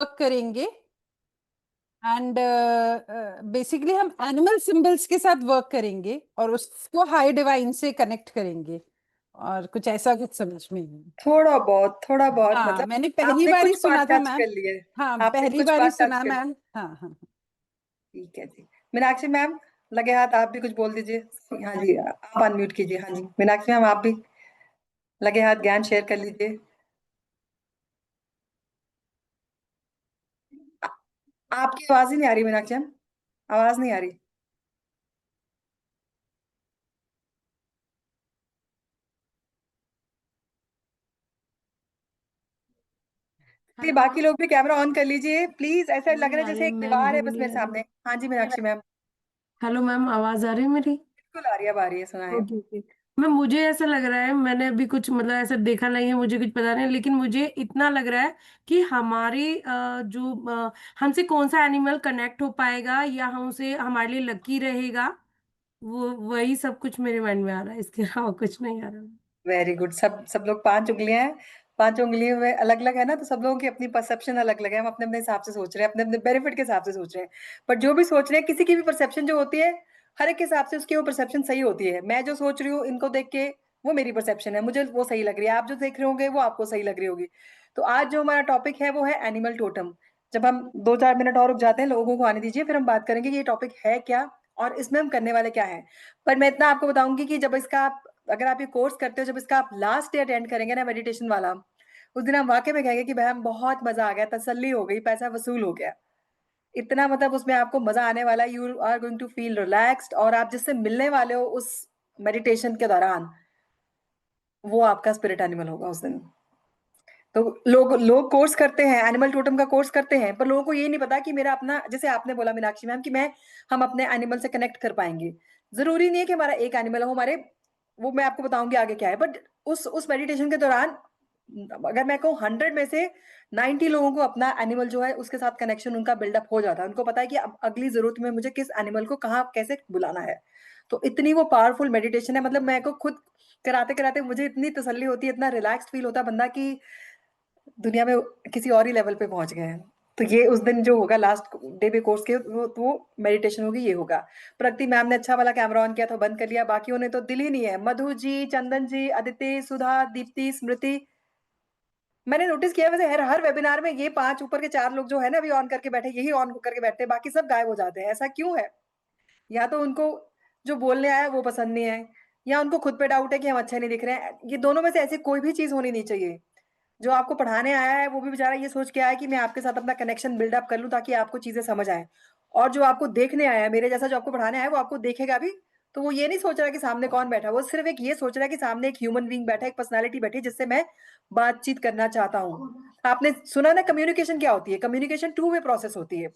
Work करेंगे and basically हम animal symbols के साथ वर्क करेंगे और उसको हाई डिवाइन से कनेक्ट करेंगे, और कुछ ऐसा कुछ समझ में है। थोड़ा बहुत हाँ, मतलब मैंने पहली आपने बार ही कुछ सुना पार्ट था टच मैम। कर लिए। हाँ, आपने पहली कुछ बार ही पार्ट टच सुना कर लिए। मैम। हाँ हाँ। ठीक है जी। मीनाक्षी मैम, लगे हाथ आप भी कुछ बोल दीजिए। हाँ जी, आप अनम्यूट कीजिए। हाँ जी मीनाक्षी मैम, आप भी लगे हाथ ज्ञान शेयर कर लीजिए। आ- आपकी आवाज ही नहीं आ रही मीनाक्षी मैम, आवाज नहीं आ रही। चलिए, हेलो बाकी मैम। लोग भी कैमरा ऑन कर लीजिए प्लीज। ऐसा लग नहीं रहा है आ रही जैसे एक मैम, दीवार अभी है भी बस नहीं मेरे आ रही। सामने। हाँ जी मीनाक्षी मैम, हेलो मैम, आवाज आ रही है मेरी? बिल्कुल आ रही है, अब आ रही है, सुना है। Okay okay. मैम, मुझे ऐसा लग रहा है, मैंने अभी कुछ मतलब ऐसा देखा नहीं है, मुझे कुछ पता नहीं, लेकिन मुझे इतना लग रहा है कि हमारी हमसे कौन सा एनिमल कनेक्ट हो पाएगा या हमसे हमारे लिए लकी रहेगा, वो वही सब कुछ मेरे माइंड में आ रहा है, इसके अलावा कुछ नहीं आ रहा। Very good. सब सब लोग 5 उंगलियां हैं, 5 उंगलियों में अलग अलग है ना, तो सब लोगों की अपनी परसेप्शन अलग अलग है। हम अपने अपने हिसाब से सोच रहे हैं, अपने अपने बेनिफिट के हिसाब से सोच रहे हैं। पर जो भी सोच रहे हैं, किसी की भी परसेप्शन जो होती है, हर एक के हिसाब से उसकी वो परसेप्शन सही होती है। मैं जो सोच रही हूँ इनको देख के, वो मेरी परसेप्शन है, मुझे वो सही लग रही है। आप जो देख रहे होंगे वो आपको सही लग रही होगी। तो आज जो हमारा टॉपिक है वो है एनिमल टोटम। जब हम 2-4 मिनट और रुक जाते हैं, लोगों को आने दीजिए, फिर हम बात करेंगे कि ये टॉपिक है क्या और इसमें हम करने वाले क्या है। पर मैं इतना आपको बताऊंगी कि जब इसका आप, अगर आप ये कोर्स करते हो, जब इसका आप लास्ट डे अटेंड करेंगे ना मेडिटेशन वाला, उस दिन हम वाकई में कहेंगे कि भाई हम बहुत मजा आ गया, तसल्ली हो गई, पैसा वसूल हो गया। इतना मतलब उसमें आपको मजा आने वाला है। You are going to feel relaxed, और आप जिससे मिलने वाले हो उस मेडिटेशन के दौरान, वो आपका स्पिरिट एनिमल होगा उस दिन। तो लोग लोग कोर्स करते हैं, एनिमल टोटम का कोर्स करते हैं, पर लोगों को ये नहीं पता कि मेरा अपना, जैसे आपने बोला मीनाक्षी मैम कि मैं, हम अपने एनिमल से कनेक्ट कर पाएंगे। जरूरी नहीं है कि हमारा एक एनिमल हो हमारे, वो मैं आपको बताऊंगी आगे क्या है। बट उस मेडिटेशन के दौरान, अगर मैं कहूँ 100 में से 90 लोगों को अपना एनिमल जो है उसके साथ कनेक्शन उनका बिल्डअप हो जाता है। उनको पता है कि अब अगली जरूरत में मुझे किस एनिमल को कहाँ कैसे बुलाना है। तो इतनी वो पावरफुल मेडिटेशन है, मतलब मैं को खुद कराते कराते मुझे इतनी तसल्ली होती है, इतना रिलैक्स फील होता है बंदा की दुनिया में किसी और ही लेवल पे पहुंच गए हैं। तो ये उस दिन जो होगा लास्ट डे पे कोर्स के, वो मेडिटेशन होगी, ये होगा। प्रगति मैम ने अच्छा वाला कैमरा ऑन किया था, बंद कर लिया, बाकियों ने तो दिल ही नहीं है। मधु जी, चंदन जी, अदिति, सुधा, दीप्ति, स्मृति, मैंने नोटिस किया वैसे हर हर वेबिनार में ये 5 ऊपर के 4 लोग जो है ना अभी ऑन करके बैठे, यही ऑन करके बैठते हैं, बाकी सब गायब हो जाते हैं। ऐसा क्यों है? या तो उनको जो बोलने आया वो पसंद नहीं है, या उनको खुद पे डाउट है कि हम अच्छे नहीं दिख रहे हैं। ये दोनों में से ऐसी कोई भी चीज होनी नहीं चाहिए। जो आपको पढ़ाने आया है वो भी बेचारा ये सोच के आया है कि मैं आपके साथ अपना कनेक्शन बिल्डअप कर लूं ताकि आपको चीजें समझ आए। और जो आपको देखने आया है, मेरे जैसा जो आपको पढ़ाने आया है, वो आपको देखेगा भी। तो वो ये नहीं सोच रहा कि सामने कौन बैठा है, वो सिर्फ एक ये सोच रहा है कि सामने एक ह्यूमन बीइंग बैठा है, एक पर्सनालिटी बैठी है जिससे मैं बातचीत करना चाहता हूँ। आपने सुना ना कम्युनिकेशन क्या होती है? कम्युनिकेशन टू वे प्रोसेस होती है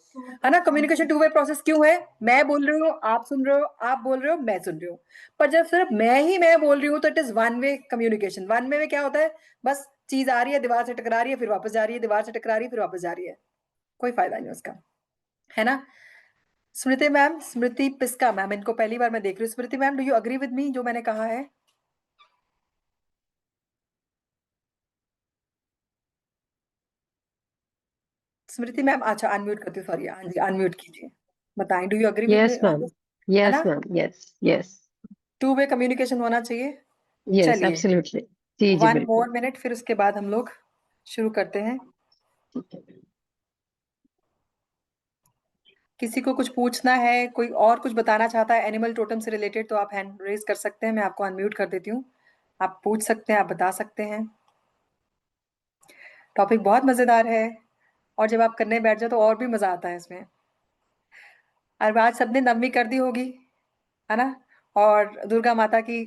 ना? कम्युनिकेशन टू वे प्रोसेस क्यों है? मैं बोल रही हूँ, आप सुन रहे हो, आप बोल रहे हो, मैं सुन रही हूँ। पर जब सिर्फ मैं बोल रही हूँ तो it is one way communication. One way में क्या होता है? बस चीज आ रही है, दीवार से टकरा रही है, फिर वापस जा रही है, दीवार से टकरा रही है, फिर वापस जा रही है। कोई फायदा नहीं उसका, है ना? स्मृति मैम, स्मृति पिस्का मैम, इनको पहली बार मैं देख रही हूँ। Smriti ma'am, do you agree with me जो मैंने कहा है? स्मृति मैम, अच्छा अनम्यूट करती हूँ, सॉरी। हाँ जी, अनम्यूट कीजिए, बताएं, do you agree with me yes on ma'am. This? है यस ना? Ma'am. Yes yes. Two way communication होना चाहिए। यस चलिए, एब्सोल्युटली। जी जी 1 मोर मिनट, फिर उसके बाद हम लोग शुरू करते हैं। बिल्कुल। किसी को कुछ पूछना है, कोई और कुछ बताना चाहता है एनिमल टोटम से रिलेटेड, तो आप हैंड रेज कर सकते हैं, मैं आपको अनम्यूट कर देती हूँ। आप पूछ सकते हैं, आप बता सकते हैं। टॉपिक बहुत मजेदार है, और जब आप करने बैठ जाओ तो और भी मजा आता है इसमें। और आज सबने नवमी कर दी होगी, है ना? और दुर्गा माता की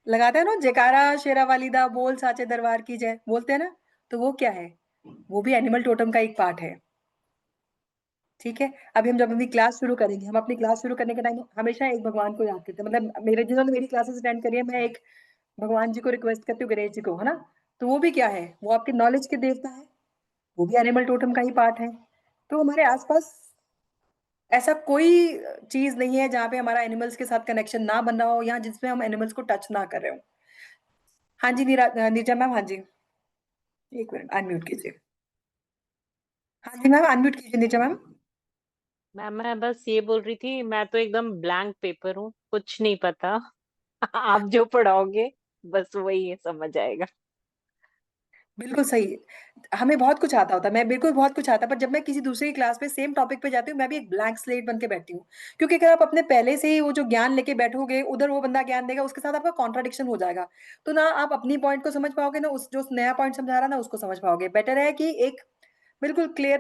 लगाते हैं ना जयकारा, शेरा वाली दा बोल साचे दरबार की जय, बोलते हैं ना? तो वो क्या है? वो भी एनिमल टोटम का एक पार्ट है। ठीक है। अभी हम जब अपनी क्लास शुरू करेंगे, हम अपनी क्लास शुरू करने के टाइम हमेशा एक भगवान को याद करते हैं। मतलब मेरे, जिन्होंने मेरी क्लासेस अटेंड करी है, मैं एक भगवान जी को रिक्वेस्ट करती हूँ, गणेश जी को, है ना? तो वो भी क्या है? वो आपके नॉलेज के देवता है, वो भी एनिमल टोटम का ही पार्ट है। तो हमारे आसपास ऐसा कोई चीज नहीं है जहाँ पे हमारा एनिमल्स के साथ कनेक्शन ना बन रहा हो, या जिसमें हम एनिमल्स को टच ना कर रहे हो। हाँ जी नीरजा मैम, हाँ जी, एक मिनट अनम्यूट कीजिए। हाँ जी मैम, अनम्यूट कीजिए नीचे मैम। मैम मैं बस ये बोल रही थी, मैं तो एकदम ब्लैंक पेपर हूँ, कुछ नहीं पता। आप जो पढ़ाओगे बस वही समझ आएगा। बिल्कुल सही। हमें बहुत कुछ आता होता है, मैं बिल्कुल बहुत कुछ आता है, पर जब मैं किसी दूसरी क्लास पे सेम टॉपिक पे जाती हूँ, मैं भी एक ब्लैंक स्लेट बन के बैठती हूँ। क्योंकि अगर आप अपने पहले से ही वो जो ज्ञान लेके बैठोगे, उधर वो बंदा ज्ञान देगा, उसके साथ आपका कॉन्ट्राडिक्शन हो जाएगा। तो ना आप अपनी पॉइंट को समझ पाओगे, ना उस जो नया पॉइंट समझा रहा है ना उसको समझ पाओगे। बेटर है कि एक बिल्कुल क्लियर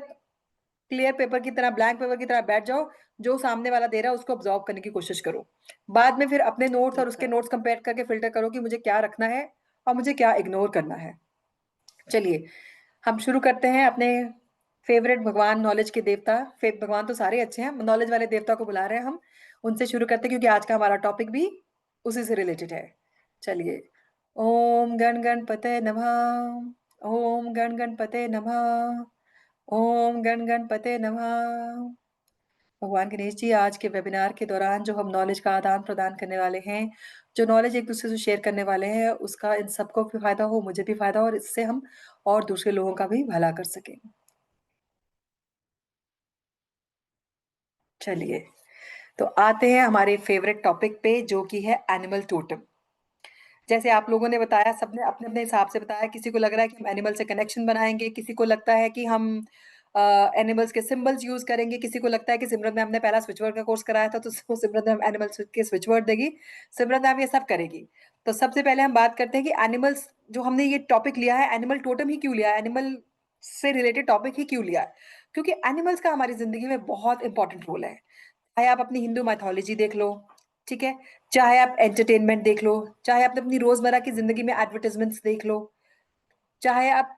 क्लियर पेपर की तरह, ब्लैंक पेपर की तरह बैठ जाओ। जो सामने वाला दे रहा है उसको ऑब्जॉर्व करने की कोशिश करो। बाद में फिर अपने नोट्स और ठीक उसके है। नोट्स कंपेयर करके फिल्टर करो कि मुझे क्या रखना है और मुझे क्या इग्नोर करना है। चलिए, हम शुरू करते हैं अपने फेवरेट भगवान, नॉलेज के देवता। भगवान तो सारे अच्छे हैं, नॉलेज वाले देवता को बुला रहे हैं हम। उनसे शुरू करते हैं क्योंकि आज का हमारा टॉपिक भी उसी से रिलेटेड है। चलिए, ओम गण गणपते नमः। ओम गण गणपते नमः। ओम गण गणपते नमः। भगवान गणेश जी, आज के वेबिनार के दौरान जो हम नॉलेज का आदान प्रदान करने वाले हैं, जो नॉलेज एक दूसरे से शेयर करने वाले हैं, उसका इन सबको भी फायदा हो, मुझे भी फायदा हो, और इससे हम और दूसरे लोगों का भी भला कर सकें। चलिए, तो आते हैं हमारे फेवरेट टॉपिक पे, जो कि है एनिमल टोटम। जैसे आप लोगों ने बताया, सबने अपने अपने हिसाब से बताया। किसी को लग रहा है कि हम एनिमल से कनेक्शन बनाएंगे, किसी को लगता है कि हम एनिमल्स के सिंबल्स यूज करेंगे, किसी को लगता है कि सिमरन मैम ने पहला स्विच वर्ड का कोर्स कराया था तो सिमरन मैम एनिमल्स के स्विच वर्ड देगी। सिमरन मैम ये सब करेगी। तो सबसे पहले हम बात करते हैं कि एनिमल्स, जो हमने ये टॉपिक लिया है, एनिमल टोटम ही क्यों लिया है, एनिमल से रिलेटेड टॉपिक ही क्यों लिया है? क्योंकि एनिमल्स का हमारी जिंदगी में बहुत इंपॉर्टेंट रोल है। चाहे आप अपनी हिंदू माइथोलॉजी देख लो, ठीक है, चाहे आप एंटरटेनमेंट देख लो, चाहे आप अपनी रोजमर्रा की जिंदगी में एडवर्टाइजमेंट्स देख लो, चाहे आप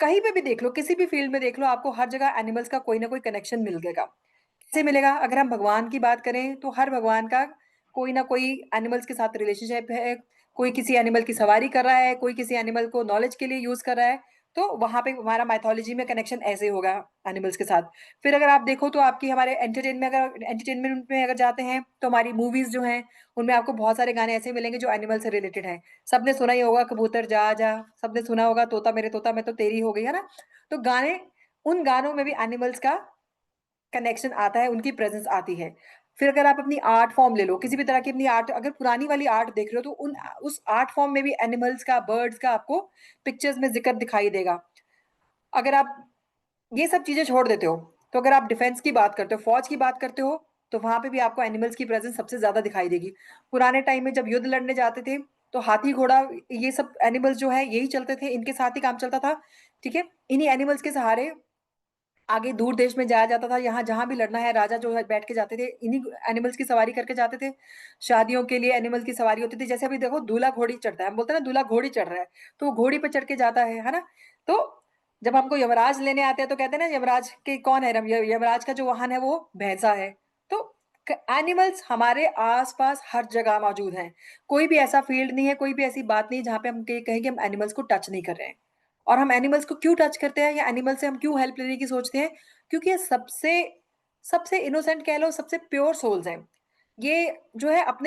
कहीं पे भी देख लो, किसी भी फील्ड में देख लो, आपको हर जगह एनिमल्स का कोई ना कोई कनेक्शन मिलेगा। कैसे मिलेगा? अगर हम भगवान की बात करें तो हर भगवान का कोई ना कोई एनिमल्स के साथ रिलेशनशिप है। कोई किसी एनिमल की सवारी कर रहा है, कोई किसी एनिमल को नॉलेज के लिए यूज कर रहा है। तो वहां पे हमारा माइथोलॉजी में कनेक्शन ऐसे होगा एनिमल्स के साथ। फिर अगर आप देखो तो आपकी हमारे एंटरटेनमेंट में अगर जाते हैं तो हमारी मूवीज जो हैं, उनमें आपको बहुत सारे गाने ऐसे मिलेंगे जो एनिमल से रिलेटेड हैं। सबने सुना ही होगा कबूतर जा जा, सबने सुना होगा तोता मेरे तोता मैं तो तेरी हो गई, है ना? तो गाने, उन गानों में भी एनिमल्स का कनेक्शन आता है, उनकी प्रेजेंस आती है। फिर अगर आप अपनी आर्ट फॉर्म ले लो, किसी भी तरह की अपनी आर्ट, अगर पुरानी वाली आर्ट देख रहे हो तो उन उस आर्ट फॉर्म में भी एनिमल्स का, बर्ड्स का आपको पिक्चर्स में जिक्र दिखाई देगा। अगर आप ये सब चीजें छोड़ देते हो, तो अगर आप डिफेंस की बात करते हो, फौज की बात करते हो, तो वहां पे भी आपको एनिमल्स की प्रेजेंस सबसे ज्यादा दिखाई देगी। पुराने टाइम में जब युद्ध लड़ने जाते थे तो हाथी घोड़ा, ये सब एनिमल्स जो है यही चलते थे, इनके साथ ही काम चलता था। ठीक है, इन्हीं एनिमल्स के सहारे आगे दूर देश में जाया जाता था। यहाँ जहां भी लड़ना है, राजा जो है बैठ के जाते थे, इन्हीं एनिमल्स की सवारी करके जाते थे। शादियों के लिए एनिमल की सवारी होती थी। जैसे अभी देखो दूल्हा घोड़ी चढ़ता है, हम बोलते हैं ना दूल्हा घोड़ी चढ़ रहा है, तो वो घोड़ी पे चढ़ के जाता है ना? तो जब हमको यमराज लेने आते हैं तो कहते हैं ना, यमराज के कौन है? यमराज का जो वाहन है वो भैंसा है। तो एनिमल्स हमारे आसपास हर जगह मौजूद हैं। कोई भी ऐसा फील्ड नहीं है, कोई भी ऐसी बात नहीं है जहाँ पे हम कहें कि हम एनिमल्स को टच नहीं कर रहे हैं। और हम एनिमल्स को क्यों टच करते हैं या एनिमल से हम क्यों हेल्प लेने की सोचते हैं? क्योंकि ये सबसे सबसे इनोसेंट कह लो, सबसे प्योर सोल्स हैं। ये जो है आप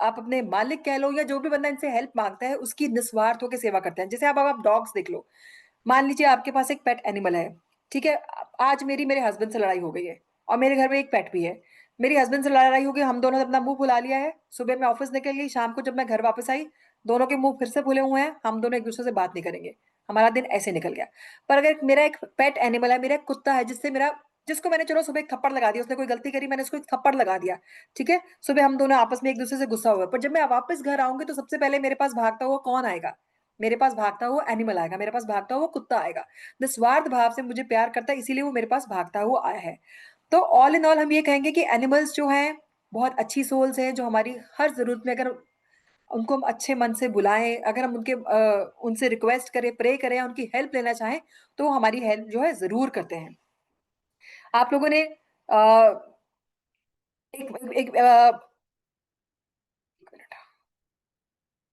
अपने मालिक कह लो या जो भी बंदा इनसे हेल्प मांगता है, उसकी निस्वार्थ होकर सेवा करते हैं। जैसे आप डॉग्स देख लो। मान लीजिए आपके पास एक पेट एनिमल है, ठीक है। आज मेरे हस्बैंड से लड़ाई हो गई है और मेरे घर में एक पेट भी है। मेरी हस्बैंड से लड़ाई हो गई, हम दोनों ने अपना मुंह फुला लिया है। सुबह मैं ऑफिस निकल गई, शाम को जब मैं घर वापस आई, दोनों के मुंह फिर से फुले हुए हैं, हम दोनों एक दूसरे से बात नहीं करेंगे। हमारा दिन ऐसे निकल गया। पर अगर मेरा एक पेट एनिमल है, मेरा एक कुत्ता है, जिसको मैंने चलो सुबह एक थप्पड़ लगा दिया, उसने कोई गलती करी, मैंने उसको एक थप्पड़ लगा दिया, ठीक है। सुबह हम दोनों आपस में एक दूसरे से गुस्सा हुआ, पर जब मैं वापस घर आऊंगी तो सबसे पहले मेरे पास भागता हुआ कौन आएगा? मेरे पास भागता हुआ एनिमल आएगा, मेरे पास भागता हुआ कुत्ता आएगा। निस्वार्थ भाव से मुझे प्यार करता है, इसीलिए वो मेरे पास भागता हुआ आया है। तो ऑल इन ऑल हम ये कहेंगे कि एनिमल्स जो हैं बहुत अच्छी सोल्स हैं, जो हमारी हर जरूरत में, अगर उनको हम अच्छे मन से बुलाएं, अगर हम उनसे रिक्वेस्ट करें, प्रे करें या उनकी हेल्प लेना चाहें, तो वो हमारी हेल्प जो है जरूर करते हैं। आप लोगों ने एक, एक,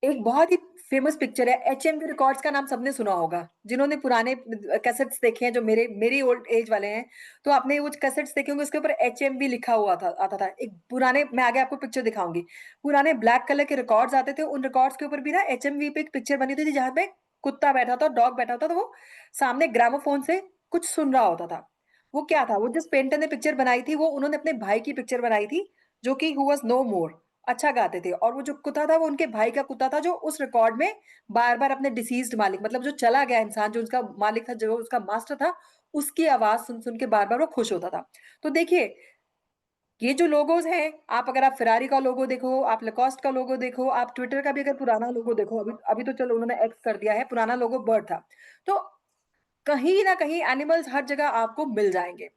एक बहुत ही फेमस पिक्चर है, HMV रिकॉर्ड्स का नाम सबने सुना होगा। जिन्होंने पुराने कैसेट्स देखे हैं, जो मेरी ओल्ड एज वाले हैं, तो आपने वो कैसेट्स देखे होंगे, उसके ऊपर HMV लिखा हुआ था, आता था। एक पुराने, मैं आगे आपको पिक्चर दिखाऊंगी, पुराने ब्लैक कलर के रिकॉर्ड्स आते थे। उन रिकॉर्ड्स के ऊपर भी ना HMV पे एक पिक्चर बनी होती थी, जहाँ पे कुत्ता बैठा था, डॉग बैठा होता था, तो वो सामने ग्रामोफोन से कुछ सुन रहा होता था। वो क्या था, वो जिस पेंटर ने पिक्चर बनाई थी वो उन्होंने अपने भाई की पिक्चर बनाई थी, जो कि हु वाज नो मोर, अच्छा गाते थे, और वो जो कुत्ता था वो उनके भाई का कुत्ता था, जो उस रिकॉर्ड में बार बार अपने डिसीज्ड मालिक, मतलब जो चला गया इंसान, जो उसका मालिक था, जो उसका मास्टर था, उसकी आवाज सुन सुन के बार बार वो खुश होता था। तो देखिए, ये जो लोगोज हैं, आप अगर आप फेरारी का लोगो देखो, आप लकॉस्ट का लोगो देखो, आप ट्विटर का भी अगर पुराना लोगो देखो, अभी अभी तो चलो उन्होंने एक्स कर दिया है, पुराना लोगो बर्ड था। तो कहीं ना कहीं एनिमल्स हर जगह आपको मिल जाएंगे।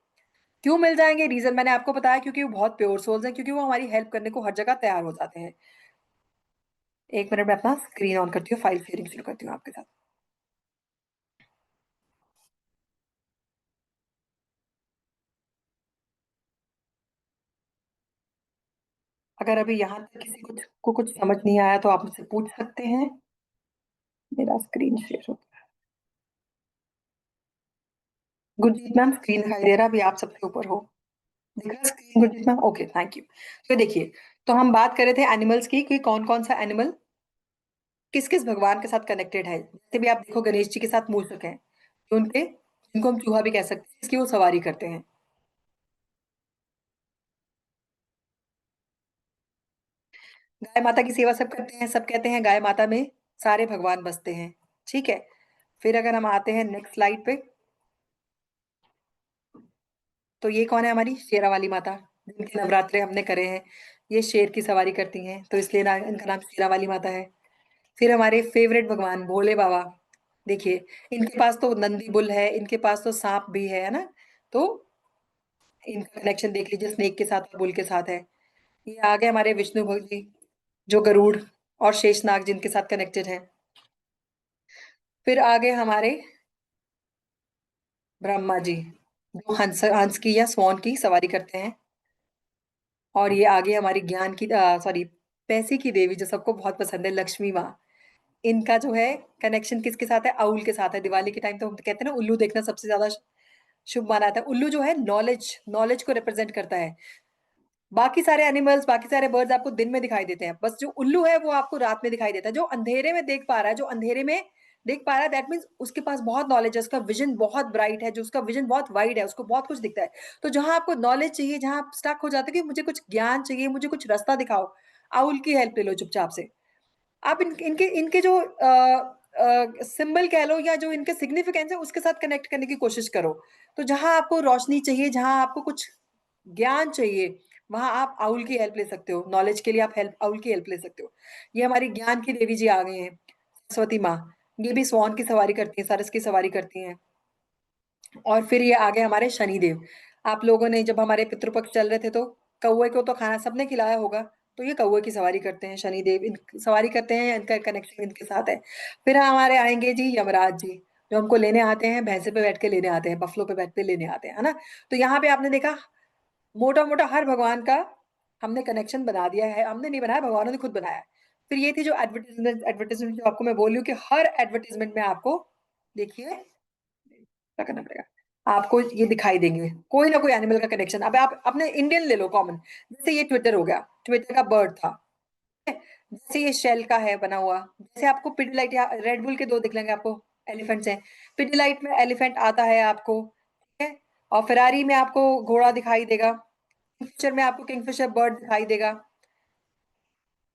क्यों मिल जाएंगे, रीजन मैंने आपको बताया, क्योंकि वो बहुत प्योर सोल्स हैं, क्योंकि वो हमारी हेल्प करने को हर जगह तैयार हो जाते हैं। एक मिनट में अपना स्क्रीन ऑन करती हूँ, फाइल शेयरिंग शुरू करती हूँ आपके साथ। अगर अभी यहाँ तक किसी को कुछ समझ नहीं आया तो आप मुझसे पूछ सकते हैं। मेरा स्क्रीन शेयर हो, गुरजीत मैम स्क्रीन दिखाई दे रहा है, अभी आप सबसे ऊपर हो, दिख रहा है screen Gurjeet ma'am? Okay, thank you. तो देखिए, तो हम बात कर रहे थे एनिमल्स की कि कौन कौन सा एनिमल किस किस भगवान के साथ कनेक्टेड है। जैसे भी आप देखो, गणेश जी के साथ मूषक है, तो उनके, जिनको हम चूहा भी कह सकते हैं, इसकी वो सवारी करते हैं। गाय माता की सेवा सब करते हैं, सब कहते हैं गाय माता में सारे भगवान बसते हैं। ठीक है, फिर अगर हम आते हैं नेक्स्ट स्लाइड पे, तो ये कौन है, हमारी शेरा वाली माता, जिनके नवरात्रे हमने करे हैं। ये शेर की सवारी करती हैं, तो इसलिए इनका नाम शेरा वाली माता है। फिर हमारे फेवरेट भगवान भोले बाबा, देखिए, इनके पास तो नंदी बुल है, इनके पास तो सांप भी है ना। तो इनका कनेक्शन देख लीजिए, स्नेक के साथ और बुल के साथ है। ये आगे हमारे विष्णु भक्त जी, जो गरुड़ और शेषनाग जिनके साथ कनेक्टेड है। फिर आगे हमारे ब्रह्मा जी, जो हंस हंस की या स्वॉन की सवारी करते हैं। और ये आगे हमारी ज्ञान की, सॉरी, पैसे की देवी, जो सबको बहुत पसंद है, लक्ष्मी माँ। इनका जो है कनेक्शन किसके साथ है, आउल के साथ है। दिवाली के टाइम तो हम कहते हैं ना, उल्लू देखना सबसे ज्यादा शुभ माना जाता है। उल्लू जो है नॉलेज, नॉलेज को रिप्रेजेंट करता है। बाकी सारे एनिमल्स, बाकी सारे बर्ड्स आपको दिन में दिखाई देते हैं, बस जो उल्लू है वो आपको रात में दिखाई देता है। जो अंधेरे में देख पा रहा है, जो अंधेरे में देख पा रहा है, दैट मीन्स उसके पास बहुत नॉलेज है, उसका विजन बहुत ब्राइट है, जो उसका विजन बहुत वाइड है, उसको बहुत कुछ दिखता है। तो जहां आपको नॉलेज चाहिए, जहां आप स्टक हो जाते हैं कि मुझे कुछ ज्ञान चाहिए, मुझे कुछ रास्ता दिखाओ, आउल की हेल्प ले लो चुपचाप से। आप इनके इनके जो सिंबल कह लो, या जो इनके सिग्निफिकेंस है, उसके साथ कनेक्ट करने की कोशिश करो। तो जहां आपको रोशनी चाहिए, जहां आपको कुछ ज्ञान चाहिए, वहां आप आउल की हेल्प ले सकते हो। नॉलेज के लिए आप हेल्प, आउल की हेल्प ले सकते हो। ये हमारी ज्ञान की देवी जी आ गई हैं, सरस्वती माँ। ये भी स्वॉन की सवारी करती हैं, सरस की सवारी करती हैं। और फिर ये आ गए हमारे शनिदेव। आप लोगों ने जब हमारे पितृपक्ष चल रहे थे, तो कौवे को तो खाना सबने खिलाया होगा, तो ये कौवे की सवारी करते हैं, शनिदेव इन सवारी करते हैं, इनका कनेक्शन इनके साथ है। फिर हमारे आएंगे जी यमराज जी, जो हमको लेने आते हैं, भैंसे पे बैठ के लेने आते हैं, बफलो पे बैठ के लेने आते हैं, है ना। तो यहाँ पे आपने देखा, मोटा मोटा हर भगवान का हमने कनेक्शन बना दिया है। हमने नहीं बनाया, भगवानों ने खुद बनाया है। फिर ये थी जो एडवर्टीजमेंट, एडवर्टीजमेंट जो आपको मैं बोल रही हूँ कि हर एडवर्टीजमेंट में आपको, देखिए, क्या करना पड़ेगा आपको, ये दिखाई देंगे कोई ना कोई एनिमल का कनेक्शन। अब आप अपने इंडियन ले लो कॉमन, जैसे ये ट्विटर हो गया, ट्विटर का बर्ड था, जैसे ये शेल का है बना हुआ। जैसे आपको पिडीलाइट या रेड बुल के दो दिख लेंगे आपको, एलिफेंट्स हैं। पिडीलाइट में एलिफेंट आता है आपको, ठीक है। और फेरारी में आपको घोड़ा दिखाई देगा, किंगफिशर में आपको किंगफिशर बर्ड दिखाई देगा।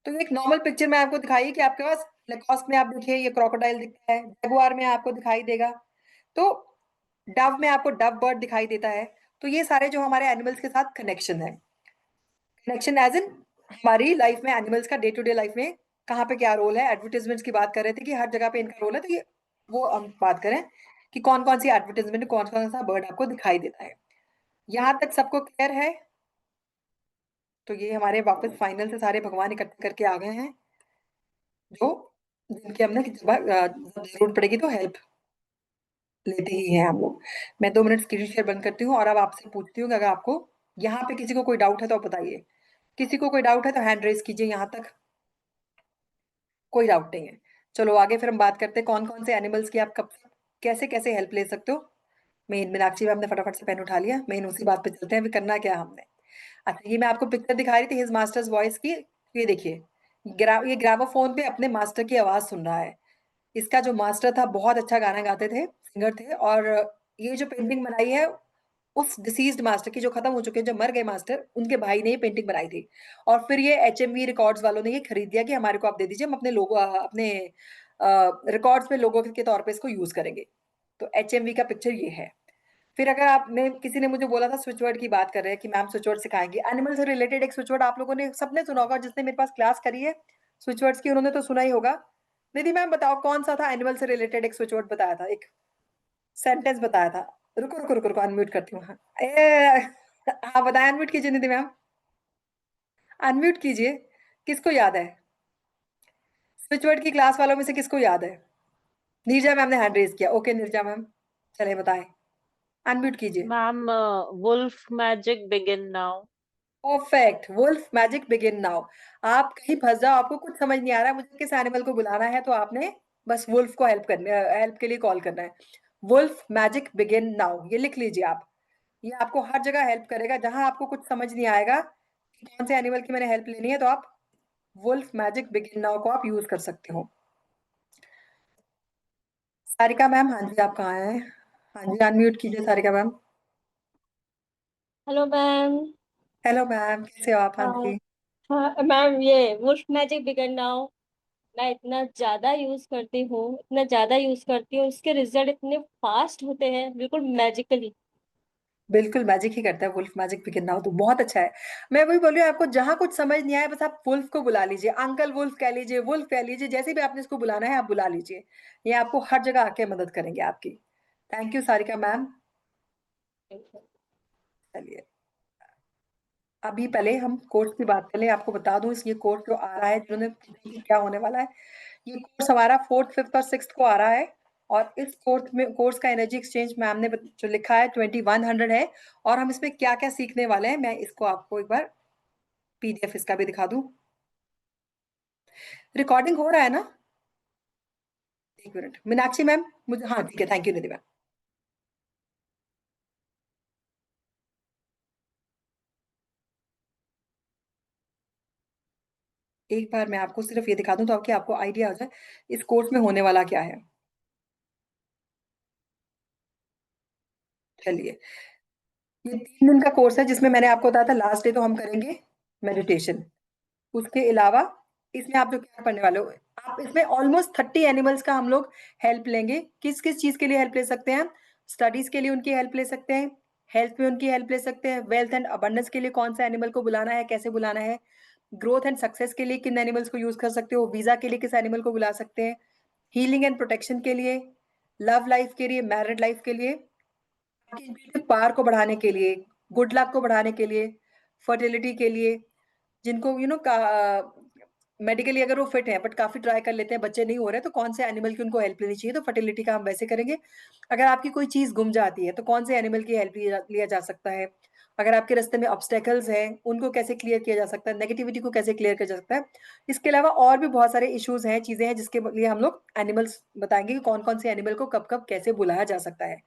तो ये एक नॉर्मल पिक्चर में आपको दिखाई कि आपके पास लेकॉस्ट में आप देखिए ये क्रोकोडाइल दिखता है, जगुआर में आपको दिखाई देगा, तो डव में आपको डव बर्ड दिखाई देता है। तो ये सारे जो हमारे एनिमल्स के साथ कनेक्शन है, कनेक्शन एज इन हमारी लाइफ में, एनिमल्स का डे टू डे लाइफ में कहाँ पे क्या रोल है। एडवर्टीजमेंट्स की बात कर रहे थे कि हर जगह पे इनका रोल है, तो ये वो हम बात करें कि कौन कौन सी एडवर्टीजमेंट, कौन कौन सा बर्ड आपको दिखाई देता है। यहाँ तक सबको क्लियर है? तो ये हमारे वापस फाइनल से सारे भगवान इकट्ठे करके आ गए हैं, जो जिनकी हमने जब जरूरत पड़ेगी तो हेल्प लेते ही हैं हम लोग। मैं 2 मिनट स्क्रीन शेयर बंद करती हूँ और अब आपसे पूछती हूँ कि अगर आपको यहाँ पे किसी को कोई डाउट है तो आप बताइए। किसी को कोई डाउट है तो हैंड रेज कीजिए, यहाँ तक कोई डाउट नहीं है। चलो आगे फिर हम बात करते हैं कौन कौन से एनिमल्स की आप कब कैसे कैसे हेल्प ले सकते हो। मेन मीनाक्षी मैम ने फटाफट से पेन उठा लिया, मेन उसी बात पे चलते हैं, अभी करना क्या हमने। अच्छा, ये मैं आपको पिक्चर दिखा रही थी हिज मास्टर्स वॉइस की। ये देखिए, ये ग्रामोफोन पे अपने मास्टर की आवाज सुन रहा है। इसका जो मास्टर था बहुत अच्छा गाना गाते थे, सिंगर थे। और ये जो पेंटिंग बनाई है उस डिसीज्ड मास्टर की, जो खत्म हो चुके हैं, जो मर गए मास्टर, उनके भाई ने ये पेंटिंग बनाई थी। और फिर ये HMV रिकॉर्ड्स वालों ने ये खरीद दिया कि हमारे को आप दे दीजिए, हम अपने लोगो अपने रिकॉर्ड्स में लोगों के तौर पे इसको यूज करेंगे। तो HMV का पिक्चर ये है। फिर अगर आपने, किसी ने मुझे बोला था स्विच वर्ड की बात कर रहे हैं कि मैम स्विच वर्ड सिखाएंगे, एनिमल से रिलेटेड एक स्विच वर्ड आप लोगों ने सबने सुना होगा, जिसने मेरे पास क्लास करी है स्विच वर्ड्स की, उन्होंने तो सुना ही होगा। निधि मैम बताओ कौन सा था एनिमल से रिलेटेड एक स्विच वर्ड बताया था, एक सेंटेंस बताया था। रुको रुको रुको रुको, अनम्यूट करती हूँ। हाँ हाँ बताएं, अनम्यूट कीजिए निधि मैम, अनम्यूट कीजिए। किसको याद है स्विच वर्ड की, क्लास वालों में से किसको याद है? नीरजा मैम ने हैंड रेज किया, ओके नीरजा मैम, चले बताएं, अनम्यूट कीजिए। Ma'am wolf magic begin now. Perfect, wolf magic begin now. आप कहीं फंस जाओ, आपको कुछ समझ नहीं आ रहा है मुझे किस एनिमल को बुलाना है, तो आपने बस वुल्फ को हेल्प के लिए कॉल करना है। वुल्फ मैजिक बिगिन नाउ, ये लिख लीजिए आप। ये आपको हर जगह हेल्प करेगा, जहां आपको कुछ समझ नहीं आएगा कि कौन से एनिमल की मैंने हेल्प लेनी है, तो आप वुल्फ मैजिक बिगिन नाउ को आप यूज कर सकते हो। सारिका मैम, हाँ जी, आप कहाँ हैं? हाँ जी, अनम्यूट कीजिए Sarika ma'am. Hello ma'am. Hello ma'am, कैसे हो आप? हाँ हाँ। जी। हाँ मैम, ये वुल्फ मैजिक बिगन नाउ मैं इतना ज्यादा यूज करती हूँ, इतना ज्यादा यूज करती हूँ, इसके रिजल्ट इतने फास्ट होते हैं, बिल्कुल मैजिकली। बिल्कुल मैजिक ही करता है वुल्फ मैजिक बिगिन नाउ, तो बहुत अच्छा है। मैं वही बोल रही हूँ, आपको जहां कुछ समझ नहीं आया, बस आप वुल्फ को बुला लीजिए, अंकल वुल्फ कह लीजिए, वुल्फ कह लीजिए, जैसे भी आपने इसको बुलाना है आप बुला लीजिए। ये आपको हर जगह आके मदद करेंगे आपकी। Thank you Sarika ma'am. चलिए, अभी पहले हम कोर्स की बात कर लें। आपको बता दूं, इस ये कोर्स जो आ रहा है, जिन्होंने क्या होने वाला है, ये कोर्स हमारा 4th 5th और 6th को आ रहा है। और इस कोर्स का एनर्जी एक्सचेंज मैम ने जो लिखा है 2100 है। और हम इसमें क्या क्या सीखने वाले हैं, मैं इसको आपको एक बार PDF इसका भी दिखा दूं। रिकॉर्डिंग हो रहा है ना? एक मिनट मीनाक्षी मैम, मुझे, हाँ ठीक है, थैंक यू निधि मैम। एक बार मैं आपको सिर्फ ये दिखा दूं, तो आपको आइडिया हो जाए इस कोर्स में होने वाला क्या है। चलिए, ये 3 दिन का कोर्स है, जिसमें मैंने आपको बताया था लास्ट डे तो हम करेंगे मेडिटेशन। उसके अलावा इसमें आप जो क्या पढ़ने वाले हो, आप इसमें ऑलमोस्ट 30 एनिमल्स का हम लोग हेल्प लेंगे। किस किस चीज के लिए हेल्प ले सकते हैं? स्टडीज के लिए उनकी हेल्प ले सकते हैं, हेल्थ में उनकी हेल्प ले सकते हैं, वेल्थ एंड अबंडेंस के लिए कौन सा एनिमल को बुलाना है, कैसे बुलाना है, ग्रोथ एंड सक्सेस के लिए किन एनिमल्स को यूज कर सकते हो, वीजा के लिए किस एनिमल को बुला सकते हैं, हीलिंग एंड प्रोटेक्शन के लिए, लव लाइफ के लिए, मैरिड लाइफ के लिए, पावर को बढ़ाने के लिए, गुड लक को बढ़ाने के लिए, फर्टिलिटी के लिए, जिनको मेडिकली अगर वो फिट है बट काफी ट्राई कर लेते हैं, बच्चे नहीं हो रहे, तो कौन से एनिमल की उनको हेल्प लेनी चाहिए, तो फर्टिलिटी का हम वैसे करेंगे। अगर आपकी कोई चीज गुम जाती है तो कौन से एनिमल की हेल्प लिया जा सकता है। अगर आपके रास्ते में ऑब्स्टेकल्स हैं, उनको कैसे क्लियर किया जा सकता है, नेगेटिविटी को कैसे क्लियर किया जा सकता है। इसके अलावा और भी बहुत सारे इश्यूज हैं, चीजें हैं, जिसके लिए हम लोग एनिमल्स बताएंगे कि कौन कौन से एनिमल को कब कब कैसे बुलाया जा सकता है।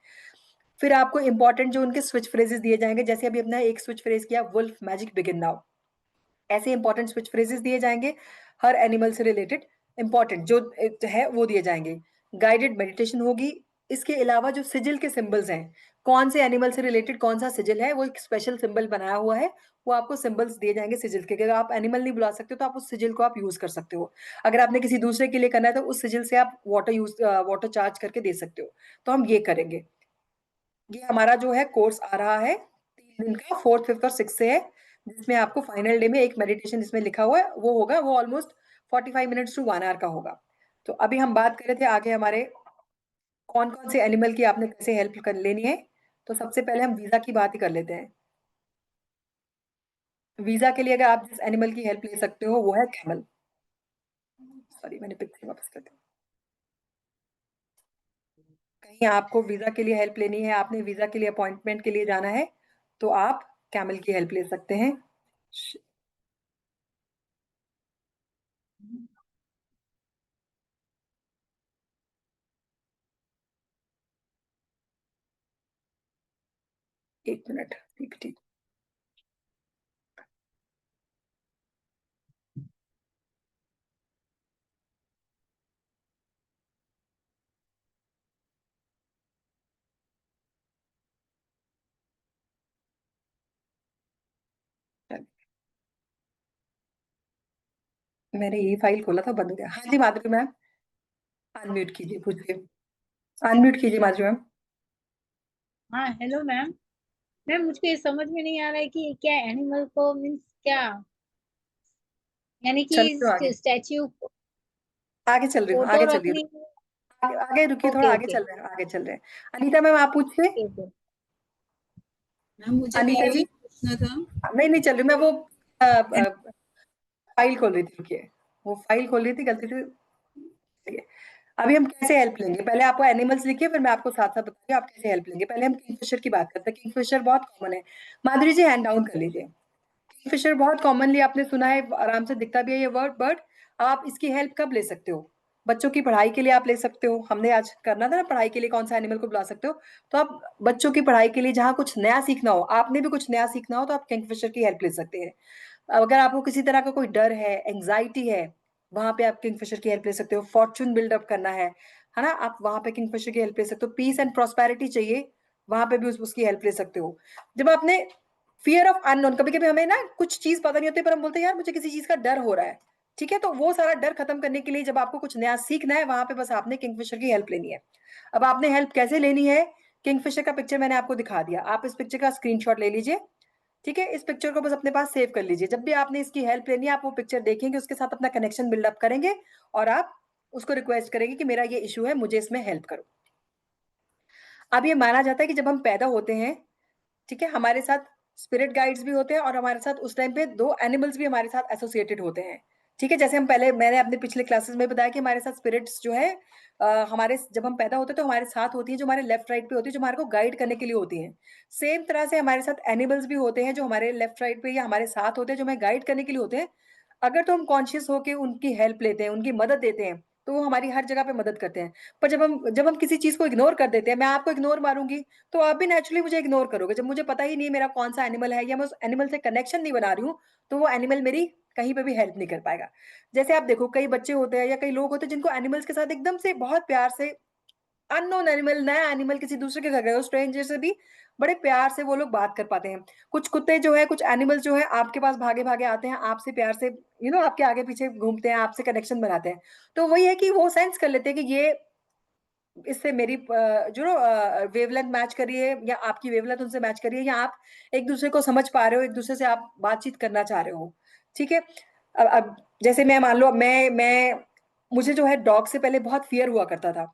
फिर आपको इंपॉर्टेंट जो उनके स्विच फ्रेजेस दिए जाएंगे, जैसे अभी अपना एक स्विच फ्रेज किया, वुल्फ मैजिक बिगिन नाउ, ऐसे इंपॉर्टेंट स्विच फ्रेजेस दिए जाएंगे। हर एनिमल से रिलेटेड इंपॉर्टेंट जो है वो दिए जाएंगे। गाइडेड मेडिटेशन होगी। इसके अलावा जो सिजिल के सिंबल्स हैं, कौन से एनिमल से रिलेटेड कौन सा सिजिल है, वो एक स्पेशल सिंबल बनाया हुआ है, वो आपको सिंबल्स दिए जाएंगे सिजिल के। अगर आप एनिमल नहीं बुला सकते तो आप उस सिजिल को आप यूज कर सकते हो। अगर आपने किसी दूसरे के लिए करना है तो उस सिजिल से आप वाटर चार्ज करके दे सकते हो। तो हम ये करेंगे। ये हमारा जो है कोर्स आ रहा है 3 दिन का, 4th 5th और 6th से है, जिसमें आपको फाइनल डे में एक मेडिटेशन जिसमें लिखा हुआ है वो होगा। वो ऑलमोस्ट 45 मिनट्स टू 1 आवर का होगा। तो अभी हम बात कर रहे थे आगे हमारे कौन कौन से एनिमल की आपने कैसे हेल्प कर लेनी है। तो सबसे पहले हम वीजा की बात ही कर लेते हैं। वीजा के लिए अगर आप जिस एनिमल की हेल्प ले सकते हो वो है कैमल। सॉरी, मैंने पिक्चर वापस कर दी। कहीं आपको वीजा के लिए हेल्प लेनी है, आपने वीजा के लिए अपॉइंटमेंट के लिए जाना है, तो आप कैमल की हेल्प ले सकते हैं। एक मिनट, PPT। मैंने ये फाइल खोला था, बंद हो गया। हाँ जी माधुरी मैम, अनम्यूट कीजिए, पूछिए, अनम्यूट कीजिए माधुरी मैम। हाँ हेलो मैम। मैम मुझको ये समझ में नहीं आ रहा है कि क्या एनिमल को मीन्स क्या, यानी कि चल रही हूँ आगे, स्टैच्यू आगे चल रही हूँ, फोटो आगे चल रही हूँ, रखने। आगे, आगे रुकिए, थोड़ा ओके आगे ओके चल रहे हैं, आगे चल रहे हैं। अनीता मैम आप पूछिए। ओके। मैम मुझे भी अनीता यही जी, पूछना था। नहीं नहीं चल रही, मैं वो फाइल खोल रही थी, रुकिए, वो फाइल खोल रही थी, गलती से। ठीक है, अभी हम कैसे हेल्प लेंगे, पहले आपको एनिमल्स लिखिए, फिर मैं आपको साथ साथ बताऊंगी आप कैसे हेल्प लेंगे। पहले हम किंगफिशर की बात करते हैं। किंगफिशर बहुत कॉमन है, माधुरी जी हैंड डाउन कर लीजिए। किंगफिशर बहुत कॉमनली आपने सुना है, आराम से दिखता भी है ये वर्ड, बट आप इसकी हेल्प कब ले सकते हो? बच्चों की पढ़ाई के लिए आप ले सकते हो, हमने आज करना था ना पढ़ाई के लिए कौन सा एनिमल को बुला सकते हो, तो आप बच्चों की पढ़ाई के लिए जहाँ कुछ नया सीखना हो, आपने भी कुछ नया सीखना हो, तो आप किंगफिशर की हेल्प ले सकते हैं। अगर आपको किसी तरह का कोई डर है, एंग्जाइटी है, वहां पे आप किंगफिशर की हेल्प ले सकते हो। फॉर्चून बिल्डअप करना है ना, आप वहां पे किंगफिशर की हेल्प ले सकते हो। पीस एंड प्रॉस्पेरिटी चाहिए, वहां पे भी उसकी हेल्प ले सकते हो। जब आपने फियर ऑफ अननोन, कभी कभी हमें ना कुछ चीज पता नहीं होती, पर हम बोलते हैं यार मुझे किसी चीज का डर हो रहा है, ठीक है, तो वो सारा डर खत्म करने के लिए जब आपको कुछ नया सीखना है, वहां पे बस आपने किंगफिशर की हेल्प लेनी है। अब आपने हेल्प कैसे लेनी है? किंगफिशर का पिक्चर मैंने आपको दिखा दिया, आप इस पिक्चर का स्क्रीनशॉट ले लीजिए, ठीक है, इस पिक्चर को बस अपने पास सेव कर लीजिए। जब भी आपने इसकी हेल्प लेनी है, आप वो पिक्चर देखेंगे, उसके साथ अपना कनेक्शन बिल्डअप करेंगे, और आप उसको रिक्वेस्ट करेंगे कि मेरा ये इशू है, मुझे इसमें हेल्प करो। अब ये माना जाता है कि जब हम पैदा होते हैं, ठीक है, हमारे साथ स्पिरिट गाइड्स भी होते हैं, और हमारे साथ उस टाइम पे दो एनिमल्स भी हमारे साथ एसोसिएटेड होते हैं, ठीक है। जैसे हम पहले, मैंने अपने पिछले क्लासेस में बताया कि हमारे साथ स्पिरिट्स जो है, हमारे जब हम पैदा होते हैं तो हमारे साथ होती है, जो हमारे लेफ्ट राइट पे होती है, जो हमारे को गाइड करने के लिए होती हैं। सेम तरह से हमारे साथ एनिमल्स भी होते हैं, जो हमारे लेफ्ट राइट पे या हमारे साथ होते हैं, जो हमें गाइड करने के लिए होते हैं। अगर तो हम कॉन्शियस होकर उनकी हेल्प लेते हैं, उनकी मदद देते हैं, तो वो हमारी हर जगह पे मदद करते हैं। पर जब हम किसी चीज को इग्नोर कर देते हैं, मैं आपको इग्नोर मारूंगी, तो आप भी नेचुरली मुझे इग्नोर करोगे। जब मुझे पता ही नहीं मेरा कौन सा एनिमल है, या मैं उस एनिमल से कनेक्शन नहीं बना रही हूँ, तो वो एनिमल मेरी कहीं पे भी हेल्प नहीं कर पाएगा। जैसे आप देखो, कई बच्चे होते हैं या कई लोग होते हैं जिनको एनिमल्स के साथ एकदम से बहुत प्यार से, अननोन एनिमल, नया एनिमल, किसी दूसरे के घर गए हो, स्ट्रेंजर से भी बड़े प्यार से वो लोग बात कर पाते हैं। कुछ कुत्ते जो है, कुछ एनिमल जो है, आपके पास भागे भागे आते हैं, आपसे प्यार से आपके आगे पीछे घूमते हैं, आपसे कनेक्शन बनाते हैं। तो वही है कि वो सेंस कर लेते हैं कि ये, इससे मेरी जो वेवलेंथ मैच करी है, या आपकी वेवलेंथ उनसे मैच करी है, या आप एक दूसरे को समझ पा रहे हो, एक दूसरे से आप बातचीत करना चाह रहे हो, ठीक है। अब जैसे मैं मान लो, मैं मुझे जो है डॉग से पहले बहुत फियर हुआ करता था,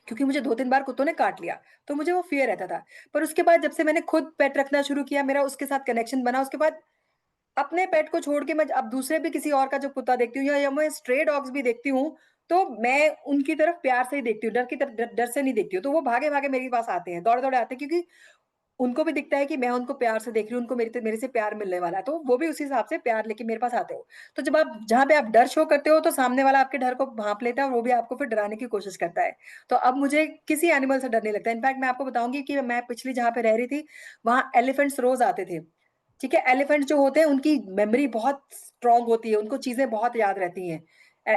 क्योंकि मुझे 2-3 बार कुत्तों ने काट लिया, तो मुझे वो फियर रहता था। पर उसके बाद जब से मैंने खुद पेट रखना शुरू किया, मेरा उसके साथ कनेक्शन बना, उसके बाद अपने पेट को छोड़ के मैं अब दूसरे भी किसी और का जब कुत्ता देखती हूँ, या मैं स्ट्रे डॉग्स भी देखती हूँ, तो मैं उनकी तरफ प्यार से ही देखती हूँ, डर की तरफ डर से नहीं देखती हूँ। तो वो भागे भागे मेरे पास आते हैं, दौड़े दौड़े आते हैं, क्योंकि उनको भी दिखता है कि मैं उनको प्यार से देख रही हूँ, उनको मेरे से प्यार मिलने वाला है, तो वो भी उसी हिसाब से प्यार लेके मेरे पास आते हो। तो जब आप जहाँ पे आप डर शो करते हो, तो सामने वाला आपके डर को भांप लेता है, और वो भी आपको फिर डराने की कोशिश करता है। तो अब मुझे किसी एनिमल से डर नहीं लगता। इनफैक्ट मैं आपको बताऊंगी कि मैं पिछली जहाँ पे रह रही थी, वहां एलिफेंट्स रोज आते थे, ठीक है। एलिफेंट जो होते हैं, उनकी मेमोरी बहुत स्ट्रांग होती है, उनको चीजें बहुत याद रहती हैं।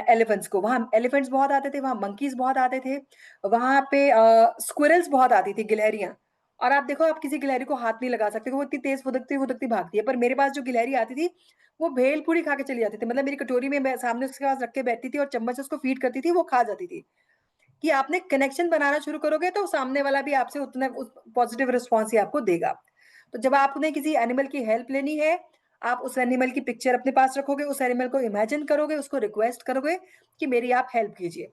एलिफेंट्स को वहां एलिफेंट्स बहुत आते थे, वहां मंकीज बहुत आते थे, वहां पे स्क्विरल्स बहुत आती थी, गिलहरियां। और आप देखो, आप किसी गिलहरी को हाथ नहीं लगा सकते, वो इतनी तेज फुदकती फुदकती भागती है। पर मेरे पास जो गिलहरी आती थी, वो भेल पूरी खा के चली जाती थी, मतलब मेरी कटोरी में मैं सामने उसके पास रख के बैठती थी, और चम्मच से उसको फीड करती थी, वो खा जाती थी। कि आपने कनेक्शन बनाना शुरू करोगे, तो सामने वाला भी आपसे उतना पॉजिटिव रिस्पॉन्स ही आपको देगा। तो जब आपने किसी एनिमल की हेल्प लेनी है, आप उस एनिमल की पिक्चर अपने पास रखोगे, उस एनिमल को इमेजिन करोगे, उसको रिक्वेस्ट करोगे कि मेरी आप हेल्प कीजिए।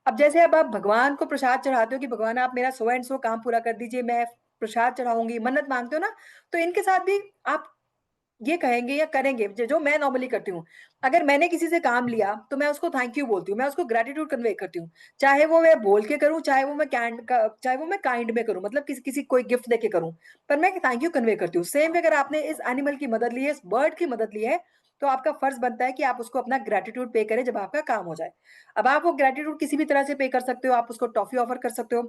अब जैसे अब आप भगवान को प्रसाद चढ़ाते हो कि भगवान आप मेरा सो एंड सो काम पूरा कर दीजिए, मैं प्रसाद चढ़ाऊंगी, मन्नत मांगते हो ना, तो इनके साथ भी आप ये कहेंगे या करेंगे, जो मैं नॉर्मली करती हूँ। अगर मैंने किसी से काम लिया, तो मैं उसको थैंक यू बोलती हूँ, मैं उसको ग्रेटिट्यूड कन्वे करती हूँ। चाहे वो मैं बोल के करूँ, चाहे वो मैं काइंड में करूँ, मतलब किसी किसी कोई गिफ्ट देके करूँ, पर मैं थैंक यू कन्वे करती हूँ। सेम अगर आपने इस एनिमल की मदद ली है, इस बर्ड की मदद ली है, तो आपका फर्ज बनता है कि आप उसको अपना ग्रेटिट्यूड पे करें जब आपका काम हो जाए। अब आप वो ग्रेटिट्यूड किसी भी तरह से पे कर सकते हो, आप उसको टॉफी ऑफर कर सकते हो।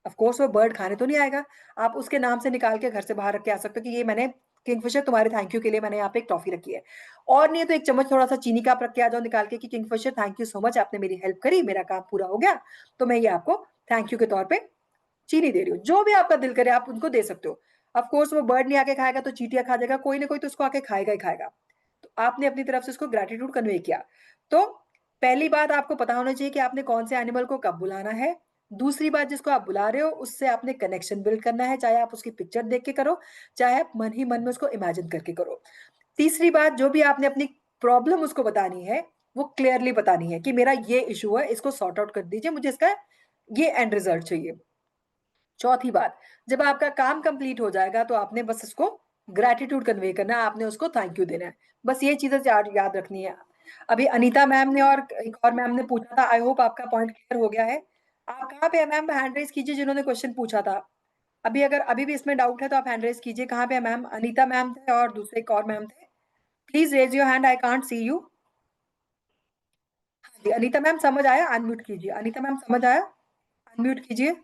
ऑफ कोर्स वो बर्ड खाने तो नहीं आएगा, आप उसके नाम से निकाल के घर से बाहर रख के आ सकते हो कि ये मैंने किंगफिशर, तुम्हारे थैंक यू के लिए मैंने यहाँ पे एक टॉफी रखी है। और नहीं है तो एक चम्मच थोड़ा सा चीनी का आप रख के आ जाओ निकाल के कि Kingfisher thank you so much, आपने मेरी हेल्प करी, मेरा काम पूरा हो गया, तो मैं ये आपको थैंक यू के तौर पे चीनी दे रही हूँ। जो भी आपका दिल करे आप उनको दे सकते हो। ऑफ कोर्स वो बर्ड नहीं आके खाएगा तो चींटियां खा जाएगा, कोई ना कोई तो उसको आके खाएगा ही खाएगा। तो आपने अपनी तरफ से उसको ग्रेटिट्यूड कन्वे किया। तो पहली बात आपको पता होना चाहिए कि आपने कौन से एनिमल को कब बुलाना है। दूसरी बात, जिसको आप बुला रहे हो उससे आपने कनेक्शन बिल्ड करना है, चाहे आप उसकी पिक्चर देख के करो, चाहे आप मन ही मन में उसको इमेजिन करके करो। तीसरी बात, जो भी आपने अपनी प्रॉब्लम उसको बतानी है वो क्लियरली बतानी है कि मेरा ये इशू है, इसको सॉर्ट आउट कर दीजिए, मुझे इसका ये एंड रिजल्ट चाहिए। चौथी बात, जब आपका काम कंप्लीट हो जाएगा तो आपने बस इसको ग्रेटिट्यूड कन्वे करना है, आपने उसको थैंक यू देना है। बस ये चीजें याद रखनी है। अभी अनीता मैम ने और एक और मैम ने पूछा था, आई होप आपका पॉइंट क्लियर हो गया है। आप कहाँ पे है मैम? हैंड रेज कीजिए जिन्होंने क्वेश्चन पूछा था। अभी अगर अभी भी इसमें डाउट है तो आप हैंड रेज कीजिए। कहाँ पे है मैम? अनीता मैम थे और दूसरे एक और मैम थे। Please raise your hand, I can't see you. Anita ma'am समझ आया? अनम्यूट कीजिए। अनीता मैम समझ आया? अनम्यूट कीजिए।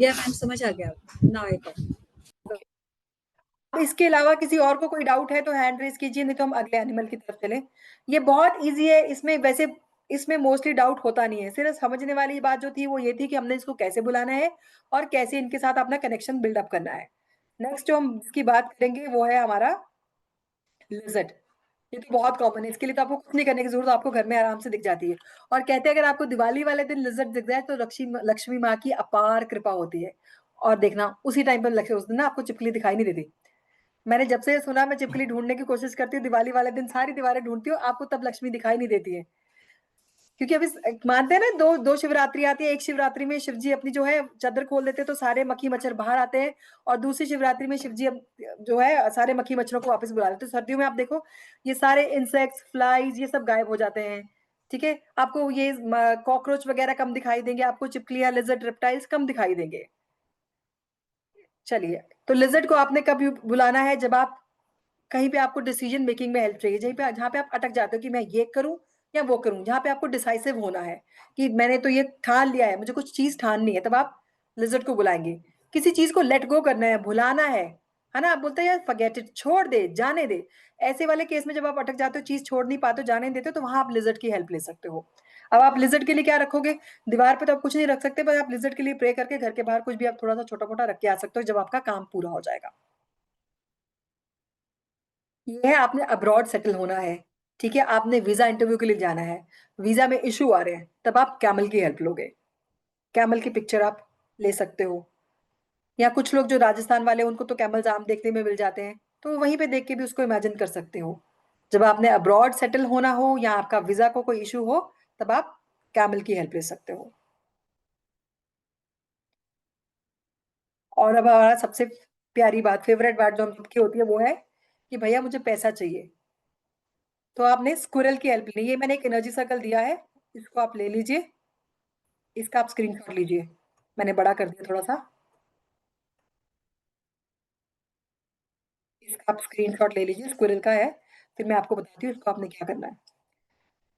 या मैम समझ आ गया, नाउ आई गॉट। इसके अलावा किसी और को कोई डाउट है तो हैंड रेज कीजिए, नहीं तो हम अगले एनिमल की तरफ चलें। ये बहुत इजी है, इसमें वैसे इसमें मोस्टली डाउट होता नहीं है। सिर्फ समझने वाली बात जो थी वो ये थी कि हमने इसको कैसे बुलाना है और कैसे इनके साथ अपना कनेक्शन बिल्डअप करना है। नेक्स्ट जो हम इसकी बात करेंगे वो है हमारा लिजर्ड। ये तो बहुत कॉमन है, इसके लिए तो आपको कुछ नहीं करने की जरूरत, आपको घर में आराम से दिख जाती है। और कहते हैं अगर आपको दिवाली वाले दिन लिजर्ड दिख जाए तो लक्ष्मी माँ की अपार कृपा होती है। और देखना उसी टाइम पर उस दिन ना आपको छिपकली दिखाई नहीं देती। मैंने जब से सुना, मैं छिपकली ढूंढने की कोशिश करती हूँ, दिवाली वाले दिन सारी दीवारें ढूंढती हूँ, आपको तब लक्ष्मी दिखाई नहीं देती है। क्योंकि अभी मानते हैं ना, दो शिवरात्रि आती है। एक शिवरात्रि में शिव जी अपनी जो है चादर खोल देते हैं तो सारे मक्खी मच्छर बाहर आते हैं, और दूसरी शिवरात्रि में शिव जी जो है सारे मक्खी मच्छरों को वापस बुला लेते हैं। सर्दियों में आप देखो ये सारे इंसेक्ट्स, फ्लाइज, ये सब गायब हो जाते हैं। ठीक है, आपको ये कॉकरोच वगैरह कम दिखाई देंगे, आपको चिपकलियां, लिजर्ड, रेप्टाइल्स कम दिखाई देंगे। चलिए, तो लिजर्ड को आपने कब बुलाना है? जब आप कहीं पे आपको डिसीजन मेकिंग में हेल्प चाहिए, जहाँ पे आप अटक जाते हो कि मैं ये करूं या वो करूं, जहाँ पे आपको डिसाइसिव होना है कि मैंने तो ये ठान लिया है, मुझे कुछ चीज ठाननी है, तब आप लिजर्ड को बुलाएंगे। किसी चीज को लेट गो करना है, भुलाना है ना, आप बोलते हैं यार फॉरगेट इट, छोड़ दे, जाने दे। ऐसे वाले केस में जब आप अटक जाते हो, चीज छोड़ नहीं पाते हो, जाने नहीं देते हो, तो वहां आप लिजर्ड की हेल्प ले सकते हो। अब आप लिजर्ड के लिए क्या रखोगे? दीवार पे तो आप कुछ नहीं रख सकते, पर आप लिजर्ड के लिए प्रे करके घर के बाहर कुछ भी आप थोड़ा सा छोटा मोटा रख के आ सकते हो जब आपका काम पूरा हो जाएगा। ये है, आपने अब्रॉड सेटल होना है। ठीक है, आपने वीजा इंटरव्यू के लिए जाना है, वीजा में इशू आ रहे हैं, तब आप कैमल की हेल्प लोगे। कैमल की पिक्चर आप ले सकते हो, या कुछ लोग जो राजस्थान वाले उनको तो कैमल आम देखने में मिल जाते हैं, तो वहीं पे देख के भी उसको इमेजिन कर सकते हो। जब आपने अब्रॉड सेटल होना हो या आपका वीजा को कोई इशू हो, तब आप कैमल की हेल्प ले सकते हो। और अब हमारा सबसे प्यारी बात, फेवरेट बात जो हम सबकी होती है, वो है कि भैया मुझे पैसा चाहिए। तो आपने स्क्विरल की हेल्प ली। ये मैंने एक एनर्जी सर्कल दिया है, इसको आप ले लीजिए, इसका आप स्क्रीनशॉट लीजिए। मैंने बड़ा कर दिया थोड़ा सा, इसका आप स्क्रीनशॉट ले लीजिए, स्क्विरल का है। फिर मैं आपको बताती हूँ इसको आपने क्या करना है।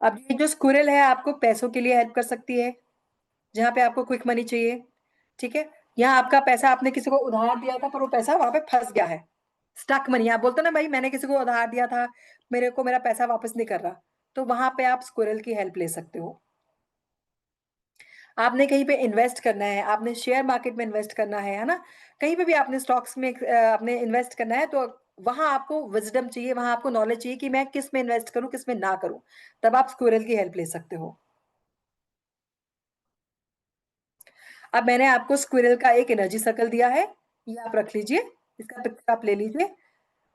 अब ये जो स्क्विरल है आपको पैसों के लिए हेल्प कर सकती है, जहाँ पे आपको क्विक मनी चाहिए। ठीक है, यहाँ आपका पैसा आपने किसी को उधार दिया था पर वो पैसा वहां पे फंस गया है, स्टक मनी। आप बोलते ना भाई मैंने किसी को उधार दिया था, मेरे को मेरा पैसा वापस नहीं कर रहा, तो वहां पे आप स्क्विरल की हेल्प ले सकते हो। आपने कहीं पे इन्वेस्ट करना है, आपने शेयर मार्केट में इन्वेस्ट करना है ना, कहीं पे भी आपने स्टॉक्स में आपने इन्वेस्ट करना है, तो वहां आपको विजडम चाहिए, वहां आपको नॉलेज चाहिए कि मैं किस में इन्वेस्ट करूं, किस में ना करूं, तब आप स्क्विरल की हेल्प ले सकते हो। अब मैंने आपको स्क्विरल का एक एनर्जी सर्कल दिया है, ये आप रख लीजिए, इसका पिक्चर आप ले लीजिए।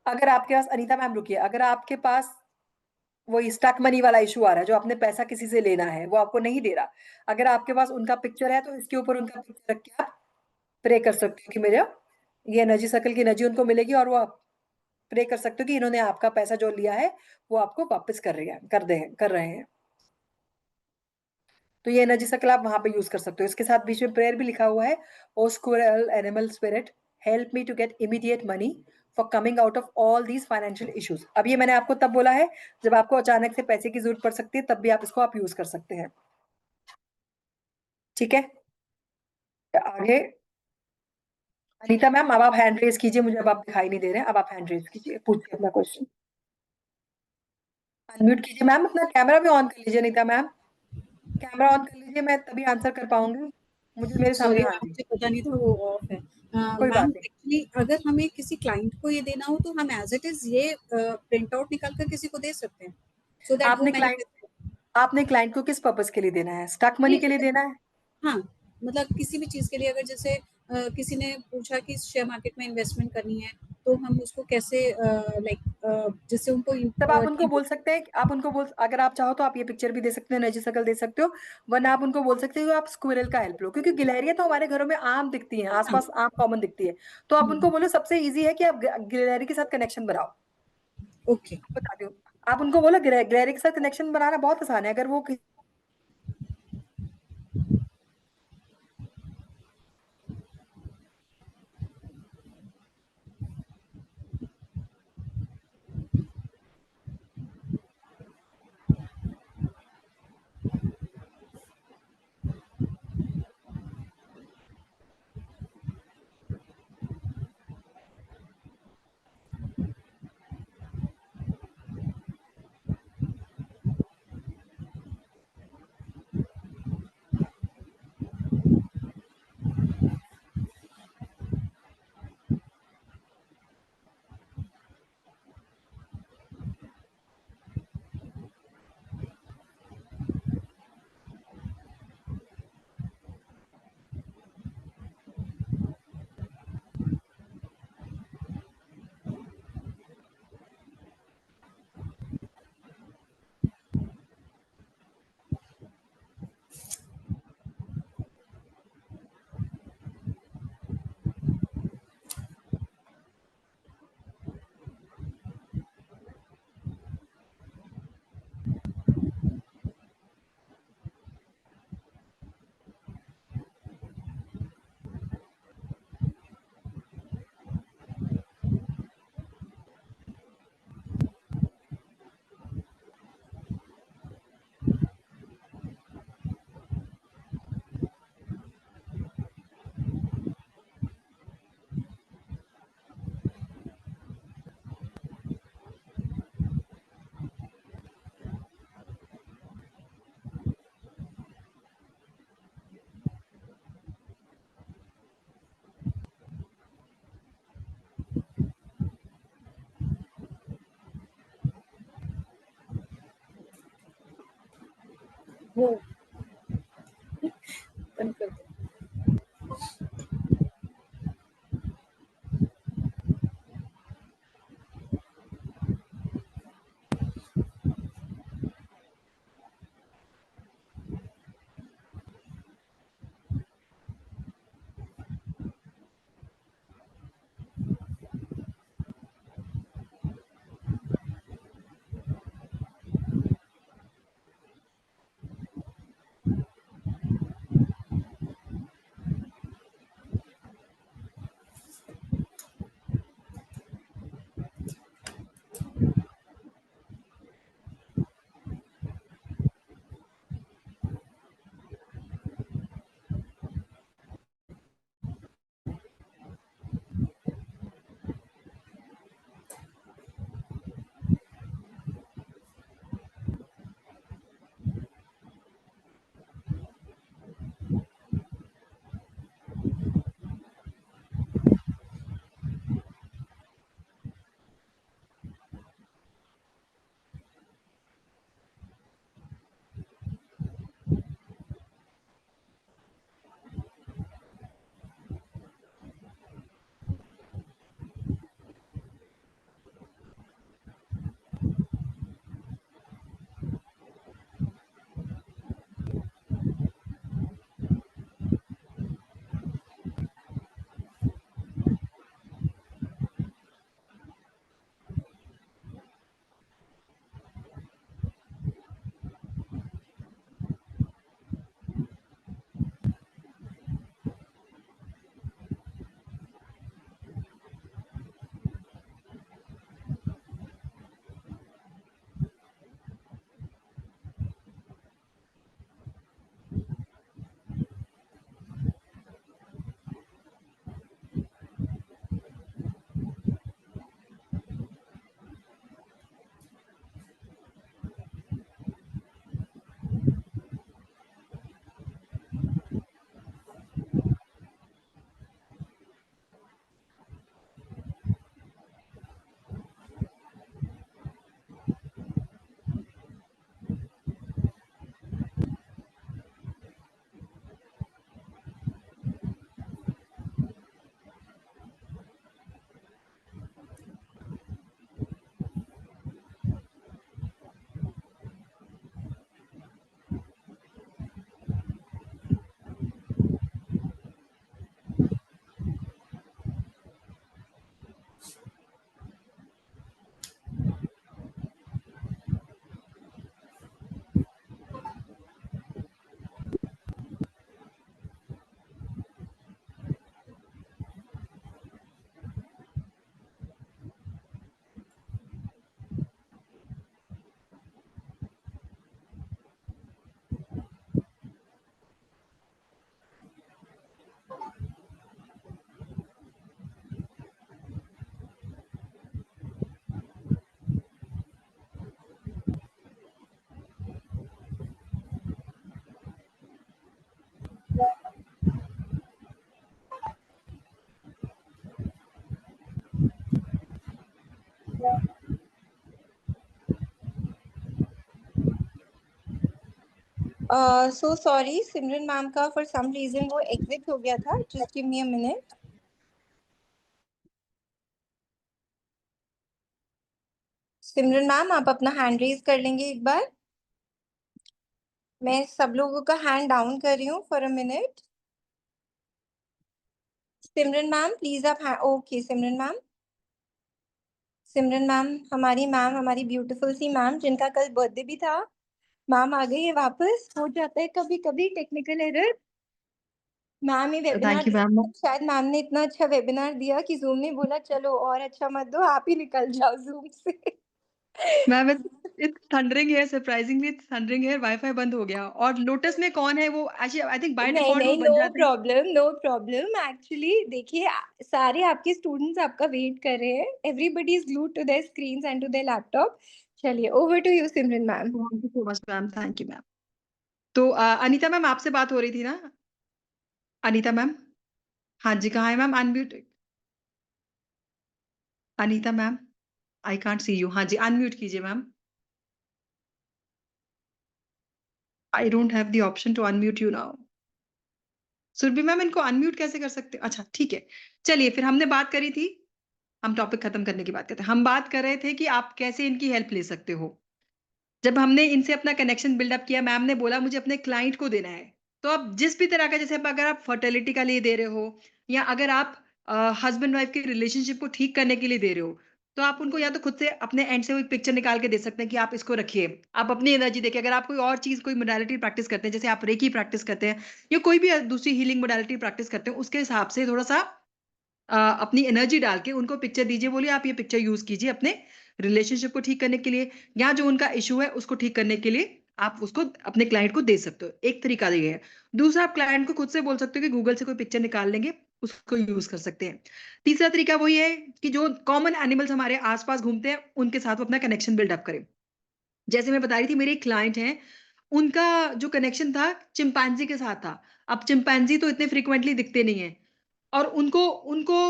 अगर आपके पास, अनीता मैम रुकिए, अगर आपके पास वही स्टक मनी वाला इशू आ रहा है, जो आपने पैसा किसी से लेना है वो आपको नहीं दे रहा, अगर आपके पास उनका पिक्चर है तो इसके ऊपर उनका पिक्चर रख के आप प्रे कर सकते हो कि मेरे ये एनर्जी सर्कल की एनर्जी उनको मिलेगी, और वो आप प्रे कर सकते हो कि इन्होंने आपका पैसा जो लिया है वो आपको वापस कर रहे हैं। तो ये एनर्जी सर्कल आप वहां पे यूज कर सकते हो। इसके साथ बीच में प्रेयर भी लिखा हुआ है, O squirrel animal spirit help me to get immediate money for coming out of all these financial issues. अब ये मैंने आपको तब बोला है जब आपको अचानक से पैसे की जरूरत पड़ सकती है, तब भी आप इसको आप यूज कर सकते हैं। ठीक है, आगे अनीता मैम, अब आप हैंड रेज कीजिए, मुझे अब आप दिखाई नहीं दे रहे हैं, अब आप हैंड रेज कीजिए, पूछिए अपना क्वेश्चन। अनम्यूट कीजिए मैम, अपना कैमरा भी ऑन कर लीजिए। अनीता मैम कैमरा ऑन कर लीजिए, मैं तभी आंसर कर पाऊंगी, मुझे मेरे सॉरी सामने। हाँ मैम, मुझे पता नहीं था वो ऑफ है। कोई बात मैम नहीं। एक्चुअली अगर हमें किसी क्लाइंट को ये देना हो तो हम एज इट इज ये प्रिंट आउट निकाल कर किसी को दे सकते हैं सो दैट वो आपने क्लाइंट को किस पर्पस के लिए देना है? स्टक मनी के लिए देना है? हाँ, मतलब किसी भी चीज के लिए अगर जैसे किसी ने पूछा कि शेयर मार्केट में इन्वेस्टमेंट करनी है तो हम उसको कैसे लाइक जिससे उनको तब आप उनको बोल सकते हैं, आप उनको बोल, अगर आप चाहो तो आप ये पिक्चर भी दे सकते हो, एनर्जी सर्कल दे सकते हो, वरना आप उनको बोल सकते हो आप स्क्विरल का हेल्प लो, क्योंकि गिलहरियां तो हमारे घरों में आम दिखती हैं, आसपास आम कॉमन दिखती है। तो आप उनको बोलो सबसे इजी है कि आप गिलहरी के साथ कनेक्शन बनाओ। ओके बता दो, आप उनको बोलो गिलहरी के साथ कनेक्शन बनाना बहुत आसान है। अगर वो वो बंद कर दो। सो सॉरी, सिमरन मैम का फॉर सम रीजन वो एग्जिट हो गया था, just give me a minute. Simran ma'am आप अपना हैंड रेज कर लेंगे एक बार। मैं सब लोगों का हैंड डाउन कर रही हूँ for a minute. Simran ma'am please आप ओके सिमरन मैम। सिमरन मैम हमारी ब्यूटीफुल सी मैम जिनका कल बर्थडे भी था, मैम आ गई है वापस। हो जाता है कभी कभी टेक्निकल एरर। मैम ये वेबिनार थैंक यू मैम। शायद मैम ने इतना अच्छा वेबिनार दिया कि जूम ने बोला चलो और अच्छा मत दो, आप ही निकल जाओ जूम से। मैम इट्स थंडरिंग है, सरप्राइजिंगली थंडरिंग है, वाईफाई बंद हो गया। और लोटस में कौन है वो, आई थिंक बाय नहीं डिफॉल्ट वो नहीं, बन जाते हैं। No problem actually. देखिए सारे आपके स्टूडेंट्स आपका वेट कर रहे हैं, everybody is glued to their screens and to their laptop. चलिए over to you Simran ma'am. Thank you so much ma'am, thank you ma'am. तो अनीता मैम आपसे बात हो रही थी ना? अनीता मैम, हाँ जी, कहाँ है ma'am? Unmute. Anita ma'am, I can't see you. हाँ जी, अनम्यूट कीजिए ma'am. I don't have the option to unmute you now. Surabhi ma'am, इनको अनम्यूट कैसे कर सकते? अच्छा ठीक है, चलिए फिर हमने बात करी थी, हम टॉपिक खत्म करने की बात करते हैं। हम बात कर रहे थे कि आप कैसे इनकी हेल्प ले सकते हो। जब हमने इनसे अपना कनेक्शन बिल्डअप किया, मैम ने बोला मुझे अपने क्लाइंट को देना है, तो आप जिस भी तरह का, जैसे अगर आप फर्टिलिटी का लिए दे रहे हो, या अगर आप हस्बैंड वाइफ के रिलेशनशिप को ठीक करने के लिए दे रहे हो, तो आप उनको या तो खुद से अपने एंड से कोई पिक्चर निकाल के दे सकते हैं कि आप इसको रखिए, आप अपनी एनर्जी देखिए। अगर आप कोई और चीज, कोई मोडालिटी प्रैक्टिस करते हैं, जैसे आप रेकी प्रैक्टिस करते हैं या कोई भी दूसरी हीलिंग मोडालिटी प्रैक्टिस करते हैं, उसके हिसाब से थोड़ा सा अपनी एनर्जी डाल के उनको पिक्चर दीजिए, बोलिए आप ये पिक्चर यूज कीजिए अपने रिलेशनशिप को ठीक करने के लिए, या जो उनका इशू है उसको ठीक करने के लिए आप उसको अपने क्लाइंट को दे सकते हो। एक तरीका ये है। दूसरा, आप क्लाइंट को खुद से बोल सकते हो कि गूगल से कोई पिक्चर निकाल लेंगे, उसको यूज कर सकते हैं। तीसरा तरीका वही है कि जो कॉमन एनिमल्स हमारे आसपास घूमते हैं उनके साथ अपना कनेक्शन बिल्डअप करें। जैसे मैं बता रही थी, मेरी एक क्लाइंट है, उनका जो कनेक्शन था चिंपैंजी के साथ था। अब चिंपैंजी तो इतने फ्रिक्वेंटली दिखते नहीं है, और उनको उनको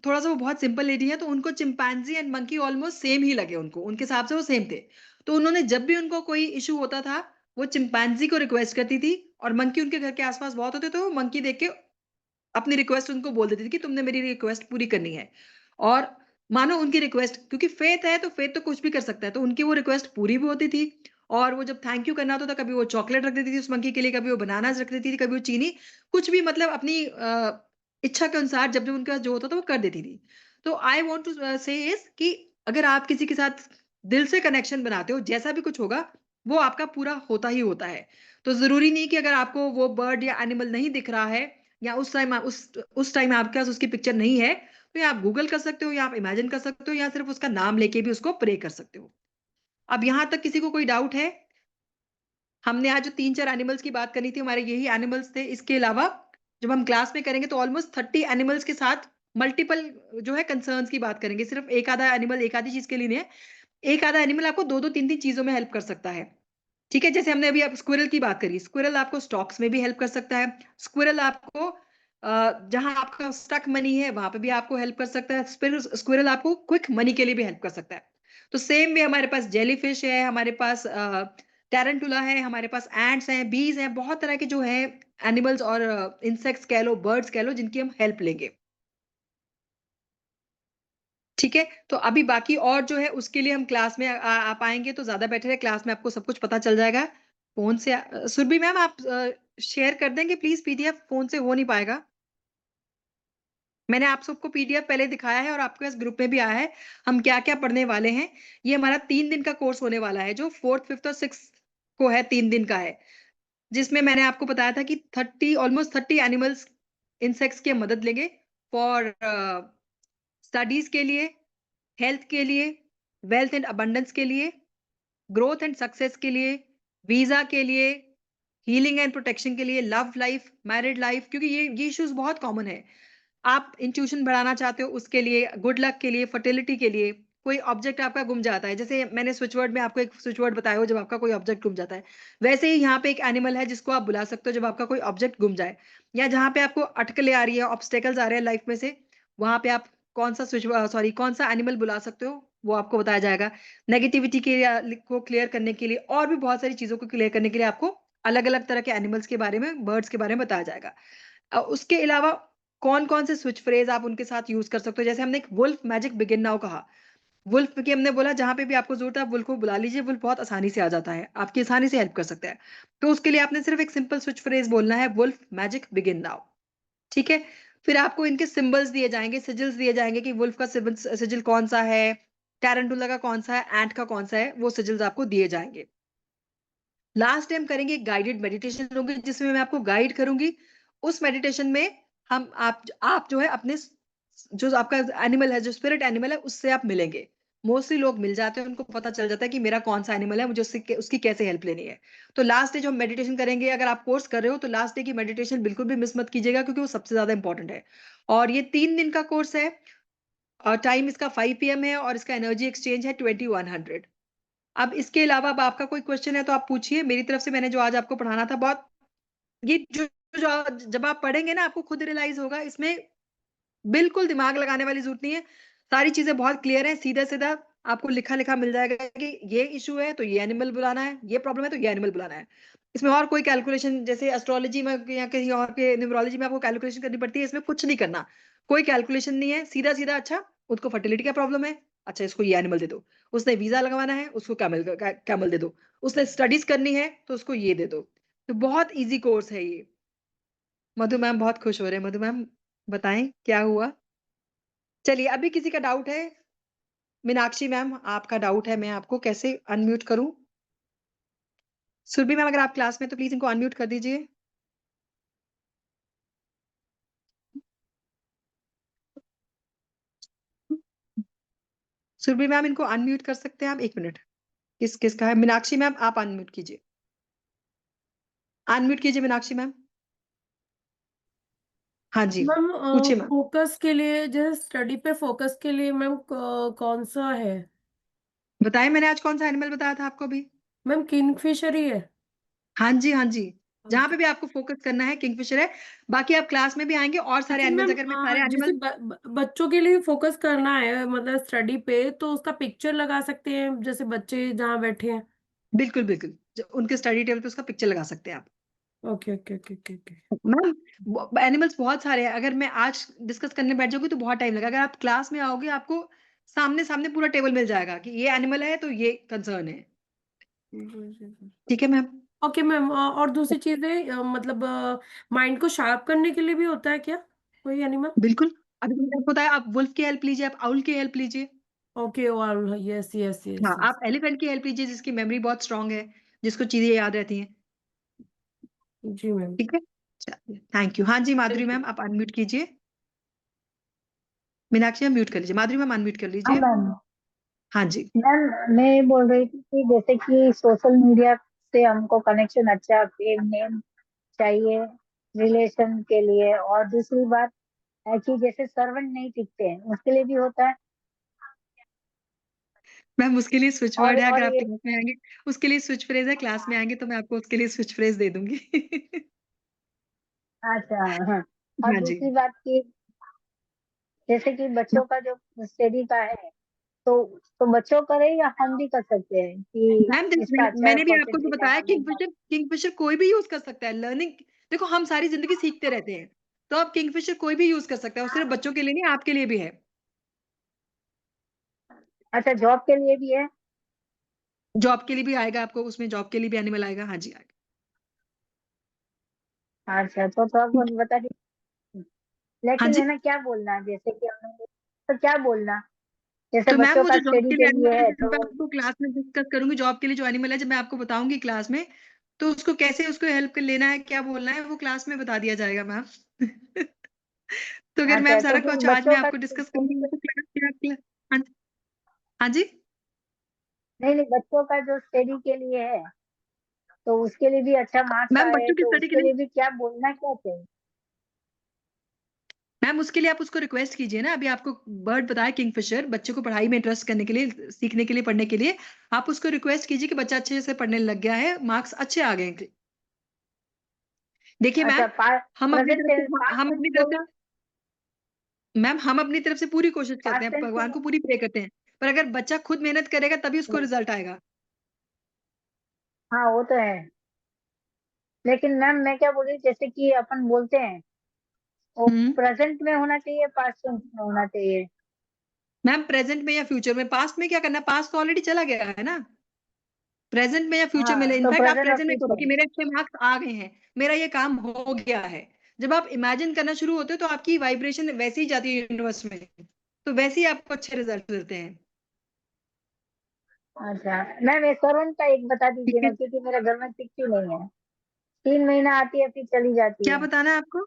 थोड़ा सा, वो बहुत सिंपल लेडी है, तो उनको chimpanzee and monkey almost same ही लगे, उनको उनके हिसाब से वो सेम थे। तो उन्होंने जब भी उनको कोई इशू होता था, वो चिंपैंजी को रिक्वेस्ट करती थी, और मंकी उनके घर के आसपास बहुत होते, तो वो मंकी देख के अपनी रिक्वेस्ट उनको बोल देती थी कि तुमने मेरी रिक्वेस्ट पूरी करनी है। और मानो उनकी रिक्वेस्ट, क्योंकि फेथ है तो फेथ तो कुछ भी कर सकता है, तो उनकी वो रिक्वेस्ट पूरी भी होती थी। और वो जब थैंक यू करना होता था, कभी वो चॉकलेट रख देती थी उस मंकी के लिए, कभी वो बनानास रख देती थी, कभी वो चीनी, कुछ भी, मतलब अपनी इच्छा के अनुसार जब जब उनका जो होता था वो कर देती थी। तो आई वॉन्ट टू से इज कि अगर आप किसी के साथ दिल से कनेक्शन बनाते हो, जैसा भी कुछ होगा वो आपका पूरा होता ही होता है। तो जरूरी नहीं कि अगर आपको वो बर्ड या एनिमल नहीं दिख रहा है, या उस टाइम आपके पास उसकी पिक्चर नहीं है, तो या आप गूगल कर सकते हो, या आप इमेजिन कर सकते हो, या सिर्फ उसका नाम लेके भी उसको प्रे कर सकते हो। अब यहां तक किसी को कोई डाउट है? हमने आज जो 3-4 एनिमल्स की बात करनी थी, हमारे यही एनिमल्स थे। इसके अलावा जब हम क्लास में करेंगे तो ऑलमोस्ट 30 एनिमल्स के साथ मल्टीपल जो है कंसर्न्स की बात करेंगे। सिर्फ एक आधा एनिमल एक आधी चीज के लिए नहीं है, एक आधा एनिमल आपको दो दो तीन तीन चीजों में हेल्प कर सकता है। ठीक है, जैसे हमने अभी आप स्क्विरल की बात करी, स्क्विरल आपको स्टॉक्स में भी हेल्प कर सकता है। स्क्विरल आपको जहां आपका स्टक मनी है वहां पे भी आपको हेल्प कर सकता है। स्क्विरल आपको क्विक मनी के लिए भी हेल्प कर सकता है। तो सेम वे हमारे पास जेलीफिश है, हमारे पास टैरेंटुला है, हमारे पास एंड्स हैं, बीज हैं, बहुत तरह के जो है एनिमल्स और इंसेक्ट्स कह लो, बर्ड्स कह लो, जिनकी हम हेल्प लेंगे। ठीक है, तो अभी बाकी और जो है उसके लिए हम क्लास में आप आएंगे तो ज्यादा बेटर है, क्लास में आपको सब कुछ पता चल जाएगा। फोन से सुरभि मैम आप शेयर कर देंगे प्लीज पीडीएफ, फोन से हो नहीं पाएगा। मैंने आप सबको पीडीएफ पहले दिखाया है और आपके पास ग्रुप में भी आया है हम क्या क्या पढ़ने वाले हैं। ये हमारा 3 दिन का कोर्स होने वाला है, जो 4th 5th और 6th को है, 3 दिन का है, जिसमें मैंने आपको बताया था कि 30 एनिमल्स, इंसेक्ट्स की मदद लेंगे फॉर स्टडीज के लिए, हेल्थ के लिए, वेल्थ एंड अबंडेंस के लिए, ग्रोथ एंड सक्सेस के लिए, वीजा के लिए, हीलिंग एंड प्रोटेक्शन के लिए, लव लाइफ, मैरिड लाइफ, क्योंकि ये इश्यूज बहुत कॉमन है। आप इंट्यूशन बढ़ाना चाहते हो उसके लिए, गुड लक के लिए, फर्टिलिटी के लिए, कोई ऑब्जेक्ट आपका गुम जाता है, जैसे मैंने स्विच वर्ड में आपको एक स्विच वर्ड बताया हो जब आपका कोई ऑब्जेक्ट गुम जाता है, वैसे ही यहाँ पे एक एनिमल है जिसको आप बुला सकते हो जब आपका कोई ऑब्जेक्ट गुम जाए, या जहाँ पे आपको अटकलें आ रही है, ऑब्स्टेकल्स आ रहे हैं लाइफ में से, वहां पे आप कौन सा एनिमल बुला सकते हो, वो आपको बताया जाएगा। नेगेटिविटी के को क्लियर करने के लिए और भी बहुत सारी चीजों को क्लियर करने के लिए आपको अलग अलग तरह के एनिमल्स के बारे में, बर्ड्स के बारे में बताया जाएगा। उसके अलावा कौन कौन से स्विच फ्रेज आप उनके साथ यूज कर सकते हो, जैसे हमने एक वुल्फ मैजिक बिगिन नाउ कहा, वुल्फ की हमने बोला जहां पे भी आपको जरूरत है आप वुल्फ को बुला लीजिए, वुल्फ बहुत आसानी से आ जाता है, आपकी आसानी से हेल्प कर सकता है। तो उसके लिए आपने सिर्फ एक सिंपल स्विच फ्रेज बोलना है, वुल्फ मैजिक बिगिन नाउ। ठीक है, फिर आपको इनके सिंबल्स दिए जाएंगे, सिजिल्स दिए जाएंगे कि वुल्फ का सिजिल कौन सा है, टैरेंटुला का कौन सा है, एंट का कौन सा है, वो सिजिल्स आपको दिए जाएंगे। लास्ट टाइम करेंगे गाइडेड मेडिटेशन होगी जिसमें मैं आपको गाइड करूंगी। उस मेडिटेशन में हम आप जो है अपने जो आपका एनिमल है, जो स्पिरिट एनिमल है, उससे आप मिलेंगे। मोस्टली लोग मिल जाते हैं, उनको पता चल जाता है कि मेरा कौन सा एनिमल है, मुझे उसकी कैसे हेल्प लेनी है। तो लास्ट डे जो हम मेडिटेशन करेंगे, अगर आप कोर्स कर रहे हो तो लास्ट डे की मेडिटेशन बिल्कुल भी मिस मत कीजिएगा, क्योंकि वो सबसे ज्यादा इंपॉर्टेंट है। और ये 3 दिन का कोर्स है और टाइम इसका 5 PM है और इसका एनर्जी एक्सचेंज है 2100। अब इसके अलावा अब आपका कोई क्वेश्चन है तो आप पूछिए। मेरी तरफ से मैंने जो आज आपको पढ़ाना था, बहुत ये जब आप पढ़ेंगे ना आपको खुद रियलाइज होगा, इसमें बिल्कुल दिमाग लगाने वाली जरूरत नहीं है। सारी चीजें बहुत क्लियर है, सीधा सीधा आपको लिखा लिखा मिल जाएगा कि ये इशू है तो ये एनिमल बुलाना है, ये प्रॉब्लम है तो ये एनिमल बुलाना है। इसमें और कोई कैलकुलेशन, जैसे एस्ट्रोलॉजी में या कहीं और के न्यूमरोलॉजी में आपको कैलकुलेशन करनी पड़ती है, इसमें कुछ नहीं करना, कोई कैलकुलेशन नहीं है, सीधा सीधा। अच्छा, उसको फर्टिलिटी का प्रॉब्लम है, अच्छा इसको ये एनिमल दे दो। उसने वीजा लगवाना है, उसको कैमल कैमल दे दो। उसने स्टडीज करनी है तो उसको ये दे दो। तो बहुत इजी कोर्स है ये। मधु मैम बहुत खुश हो रहे हैं। मधु मैम बताएं क्या हुआ। चलिए, अभी किसी का डाउट है? मीनाक्षी मैम आपका डाउट है, मैं आपको कैसे अनम्यूट करूं? सुरभि मैम अगर आप क्लास में तो प्लीज इनको अनम्यूट कर दीजिए। सुरभि मैम इनको अनम्यूट कर सकते हैं आप? 1 मिनट, किसका है? मीनाक्षी मैम आप अनम्यूट कीजिए, अनम्यूट कीजिए मीनाक्षी मैम। हाँ जी, मैम पूछिए मैम। फोकस के लिए, जैसे स्टडी पे फोकस के लिए मैम कौन सा है? बताएं, मैंने आज कौन सा एनिमल बताया था आपको अभी? मैम किंगफिशर ही है। हाँ जी, हाँ जी, जहां ओके। पे भी आपको फोकस करना है किंगफिशर है। बाकी आप क्लास में भी आएंगे और सारे अच्छा एनिमल्स, मैम, अगर मैं सारे जैसे एनिमल बच्चों के लिए फोकस करना है मतलब स्टडी पे, तो उसका पिक्चर लगा सकते हैं जैसे बच्चे जहाँ बैठे हैं? बिल्कुल बिल्कुल, उनके स्टडी टेबल पे उसका पिक्चर लगा सकते हैं आप। Okay okay okay okay okay. Ma'am animals बहुत सारे हैं, अगर मैं आज डिस्कस करने बैठ जाऊंगी तो बहुत टाइम लगेगा। अगर आप क्लास में आओगे आपको सामने सामने पूरा टेबल मिल जाएगा कि ये एनिमल है तो ये कंसर्न है। ठीक है मैम। ओके मैम, और दूसरी चीजें मतलब माइंड को शार्प करने के लिए भी होता है क्या कोई एनिमल? बिल्कुल, अभी मैंने आपको बताया, आप वुल्फ की हेल्प लीजिए, आप आउल की हेल्प लीजिए। ओके, और यस यस हाँ, यस यस। आप एलिफेंट की हेल्प लीजिए जिसकी मेमोरी बहुत स्ट्रांग है, जिसको चीजें याद रहती हैं। जी मैम। ठीक है, चलिए थैंक यू। हाँ जी, माधुरी थैंक यू। मैम आप अनम्यूट कीजिए। मीनाक्षी मैम म्यूट कर लीजिए, माधुरी मैम अनम्यूट कर हाँ लीजिए। मैम। हाँ जी। मैम मैं ये बोल रही थी कि जैसे कि सोशल मीडिया से हमको कनेक्शन अच्छा फेम नेम चाहिए रिलेशन के लिए, और दूसरी बात है कि जैसे सर्वेंट नहीं टिकते हैं उसके लिए भी होता है। मैम उसके लिए स्विच वर्ड है, अगर और आप ये क्लास में आएंगे उसके लिए स्विच फ्रेज है, क्लास में आएंगे तो मैं आपको उसके लिए स्विच फ्रेज दे दूंगी। अच्छा, हाँ। और हाँ जी। दूसरी बात की जैसे कि बच्चों का जो स्टडी का है, तो बच्चों करे या हम भी कर सकते हैं कि मैम इसका अच्छा मैंने भी आपको जो परसेंटेज बताया, आना देना। किंगफिशर कोई भी यूज कर सकता है। लर्निंग, देखो हम सारी जिंदगी सीखते रहते हैं, तो आप किंगफिशर कोई भी यूज कर सकता है, और सिर्फ बच्चों के लिए नहीं, आपके लिए भी है। अच्छा, जॉब के लिए भी है? जॉब के लिए भी आएगा आपको, उसमें जॉब के लिए भी एनिमल आएगा। हाँ जी आएगा। अच्छा, तो थोड़ा बहुत बता दीजिए। हाँ लेकिन जी, है ना, क्या बोलना है जैसे कि हमने तो क्या बोलना, जैसे तो मैम बच्चों वो का जो जॉब स्टडी के के लिए लिए एनिमल है, है जब मैं तो। आपको क्लास में डिस्कस करूंगी जॉब के लिए जो एनिमल है, जब मैं आपको बताऊंगी क्लास में, तो उसको कैसे उसको हेल्प कर लेना है, क्या बोलना है, वो क्लास में बता दिया जाएगा मैम। तो अगर मैम अच्छा, तो सारा फिर कुछ आज मैं बच्चों का आपको डिस्कस करूंगी तो क्लास। हाँ जी, हाँ जी। नहीं नहीं, बच्चों का जो स्टडी के लिए है तो उसके लिए भी अच्छा मार्क्स मैम आए बच्चों की तो स्टडी के उसके लिए, लिए भी क्या बोलना क्या चाहिए? मैम उसके लिए आप उसको रिक्वेस्ट कीजिए ना। अभी आपको बर्ड बताया किंगफिशर, बच्चे को पढ़ाई में इंटरेस्ट करने के लिए, सीखने के लिए, पढ़ने के लिए, आप उसको रिक्वेस्ट कीजिए कि बच्चा अच्छे से पढ़ने लग गया है, मार्क्स अच्छे आ गए हैं। देखिए मैम, अच्छा, हम अपनी प्रेजेंट तरफ से पास हम टेंस अपनी तरफ से बोलना। मैम हम अपनी तरफ से पूरी कोशिश करते पास हैं, टेंस भगवान बोलना। को पूरी प्रे करते हैं, पर अगर बच्चा खुद मेहनत करेगा तभी उसको रिजल्ट आएगा। हाँ, वो तो है। लेकिन मैम मैं क्या बोल रही हूँ, जैसे कि अपन बोलते हैं वो प्रेजेंट में होना चाहिए, पास्ट में होना चाहिए। मैम प्रेजेंट में या फ्यूचर में? पास्ट में क्या करना, पास्ट तो ऑलरेडी चला गया है ना। प्रेजेंट में या फ्यूचर में, हाँ, तो इनफैक्ट आप प्रेजेंट और प्रेजेंट में करो कि फ्यूचर। मेरे अच्छे मार्क्स आ गए हैं, मेरा ये काम हो गया है। जब आप इमेजिन करना शुरू होते हो तो आपकी वाइब्रेशन वैसे ही जाती है यूनिवर्स में, तो वैसे ही आपको अच्छे रिजल्ट मिलते हैं। अच्छा मैम, ये सरवन का एक बता ठीक दीजिए है, ना, क्योंकि मेरे घर में चिट्ठी नहीं है, 3 महीना आती है फिर चली जाती क्या है। बताना है आपको?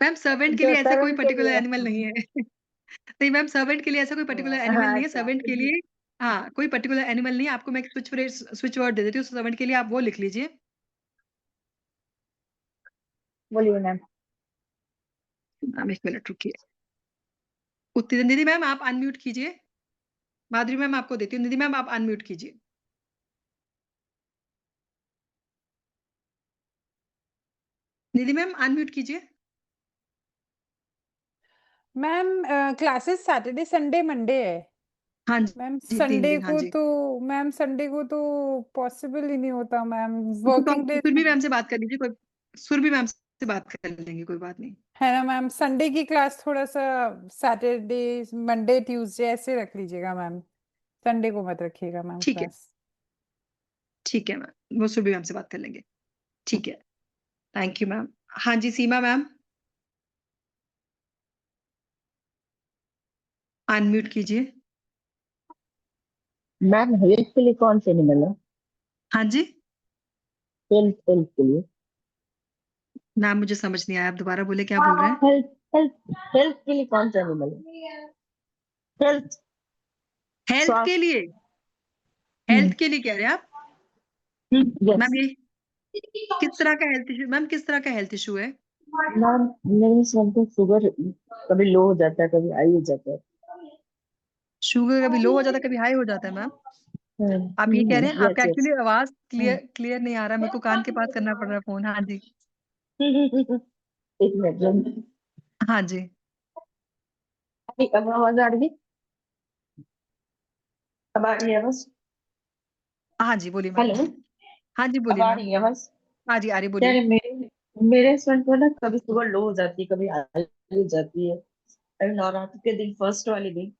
मैम सर्वेंट के जो लिए ऐसा कोई सरवन के पर्टिकुलर लिए। एनिमल नहीं है। नहीं मैम, सर्वेंट के लिए ऐसा कोई पर्टिकुलर एनिमल हाँ, नहीं है। अच्छा सर्वेंट के लिए, हाँ, कोई पर्टिकुलर एनिमल नहीं है। आपको मैं स्विच वर्ड दे देती हूँ सर्वेंट के लिए, आप वो लिख लीजिए। बोलिए मैम। मैम 1 मिनट रुकिए। उत्ती निधि मैम आप अनम्यूट कीजिए। माधुरी मैम आपको देती हूँ। निधि मैम आप अनम्यूट कीजिए। निधि मैम अनम्यूट कीजिए। Ma'am classes Saturday Sunday Monday है। हाँ जी मैम जी, 3 संडे दिन, हाँ को जी। तो मैम संडे को तो पॉसिबल ही नहीं होता मैम, तो वर्किंग आप डे सुरभि मैम से बात कर लीजिए, कोई सुरभि मैम से बात कर लेंगे, कोई बात नहीं। है ना मैम। संडे की क्लास थोड़ा सा सैटरडे मंडे ट्यूसडे ऐसे रख लीजिएगा मैम, संडे को मत रखिएगा मैम ठीक है, क्लास। ठीक है मैम, वो सुरभि मैम से बात कर लेंगे। ठीक है, थैंक यू मैम। हाँ जी, सीमा मैम अनम्यूट कीजिए। मैम हेल्थ के लिए कौन से एनिमल है? हाँ जी हेल्थ हेल्थ के लिए। मैम, मुझे समझ नहीं आया, आप दोबारा बोले, क्या बोल रहे हैं? हेल्थ हेल्थ हेल्थ के लिए कौन सा एनिमल है? हेल्थ। हेल्थ के स्वास्थ्य। लिए, हेल्थ के लिए कह रहे हैं आप? Ma'am yes. ये किस तरह का हेल्थ इशू, मैम किस तरह का हेल्थ इशू है? मैम मेरी शुगर कभी लो हो जाता है, कभी हाई हो जाता है। शुगर कभी लो हो जाता है, कभी हाई हो जाता है मैम? आप ये कह रहे हैं? यस आपका यस। एक्चुअली आवाज क्लियर नहीं आ रहा, मेरे को कान के पास करना पड़ रहा है फोन। हाँ जी, एक मिनट। हाँ जी, अब आवाज आ रही है? अब आ रही है आवाज? हाँ जी, बोलिए मैम। हेलो। हाँ जी, अब बोलिए आ मैम। रही है आवाज? हाँ जी, आ रही, कह बोलिए। रहे मेरे हस्बैंड को ना कभी शुगर लो हो जाती है, कभी हाई हो जाती है। अभी नवरात्र के दिन फर्स्ट वाले दिन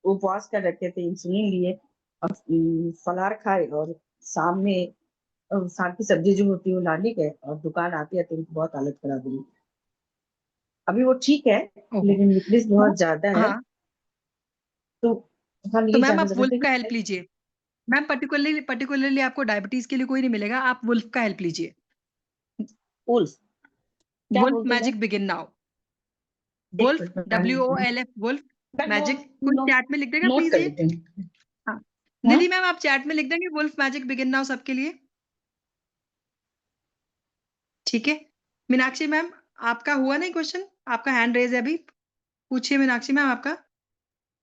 उपवास कर रखे थे, इंसुलिन लिए और फलाहार खाए, और शाम में शाम की सब्जी जो होती है वो लाने गए और दुकान आती है तो उनकी बहुत हालत खराब हुई। अभी वो ठीक है, ओहो, लेकिन वीकनेस तो बहुत ज्यादा है। हाँ, तो हम तो ये मैम जानना आप चाह रहे वुल्फ थे का कि हेल्प लीजिए। मैम पर्टिकुलरली आपको डायबिटीज के लिए कोई नहीं मिलेगा, आप वुल्फ का हेल्प लीजिए। उल्फ क्या वुल्फ बोलते हैं? Magic begin now. एक वुल्फ, मिनट WOLF, वुल्फ मैं मैजिक। कोई चैट में लिख देगा नोट प्लीज कर ये? लेते हैं। हाँ, हाँ? निधि मैम आप चैट में लिख देंगे वुल्फ मैजिक बिगिन नाउ सबके लिए? ठीक है। मीनाक्षी मैम, आपका हुआ नहीं क्वेश्चन? आपका हैंड रेज है अभी, पूछिए मीनाक्षी मैम आपका।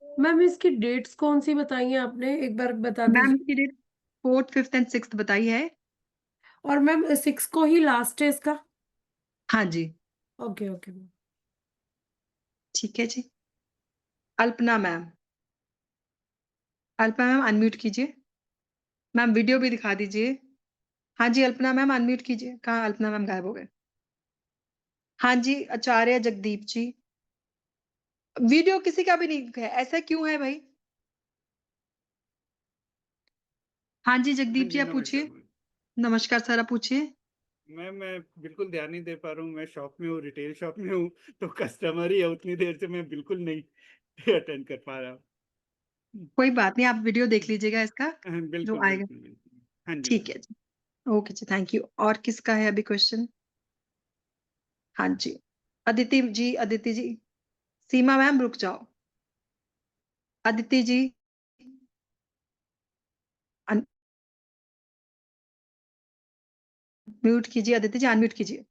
मैम इसकी डेट्स कौन सी बताई हैं आपने, एक बार बता मैम दीजिए। की date 4th 5th and 6th बताई है। और मैम 6 को ही लास्ट है इसका? हाँ जी, ओके ओके। ठीक है जी। Alpana ma'am, Alpana ma'am unmute कीजिए। मैम वीडियो भी दिखा दीजिए। हाँ जी, अल्पना मैम अनम्यूट कीजिए। कहाँ अल्पना मैम गायब हो गए? हाँ जी, आचार्य जगदीप जी, वीडियो किसी का भी नहीं है, ऐसा क्यों है भाई? हाँ जी, हाँ जगदीप जी जी, आप नमस्कार पूछिए। मैम। नमस्कार सर, आप पूछिए। मैं बिल्कुल ध्यान नहीं दे पा रहा हूँ, मैं शॉप में हूँ, रिटेल शॉप में हूँ, तो कस्टमर ही है, उतनी देर से मैं बिल्कुल नहीं अटेंड कर पा रहा हूँ। कोई बात नहीं, आप वीडियो देख लीजिएगा इसका जो बिल्कुल आएगा। बिल्कुल बिल्कुल। हाँ जी ठीक मैम। है जी, ओके जी, थैंक यू। और किसका है अभी क्वेश्चन? हाँ जी, अदिति जी, अदिति जी। सीमा मैम रुक जाओ। अदिति जी म्यूट कीजिए, अदिति जी अनम्यूट कीजिए।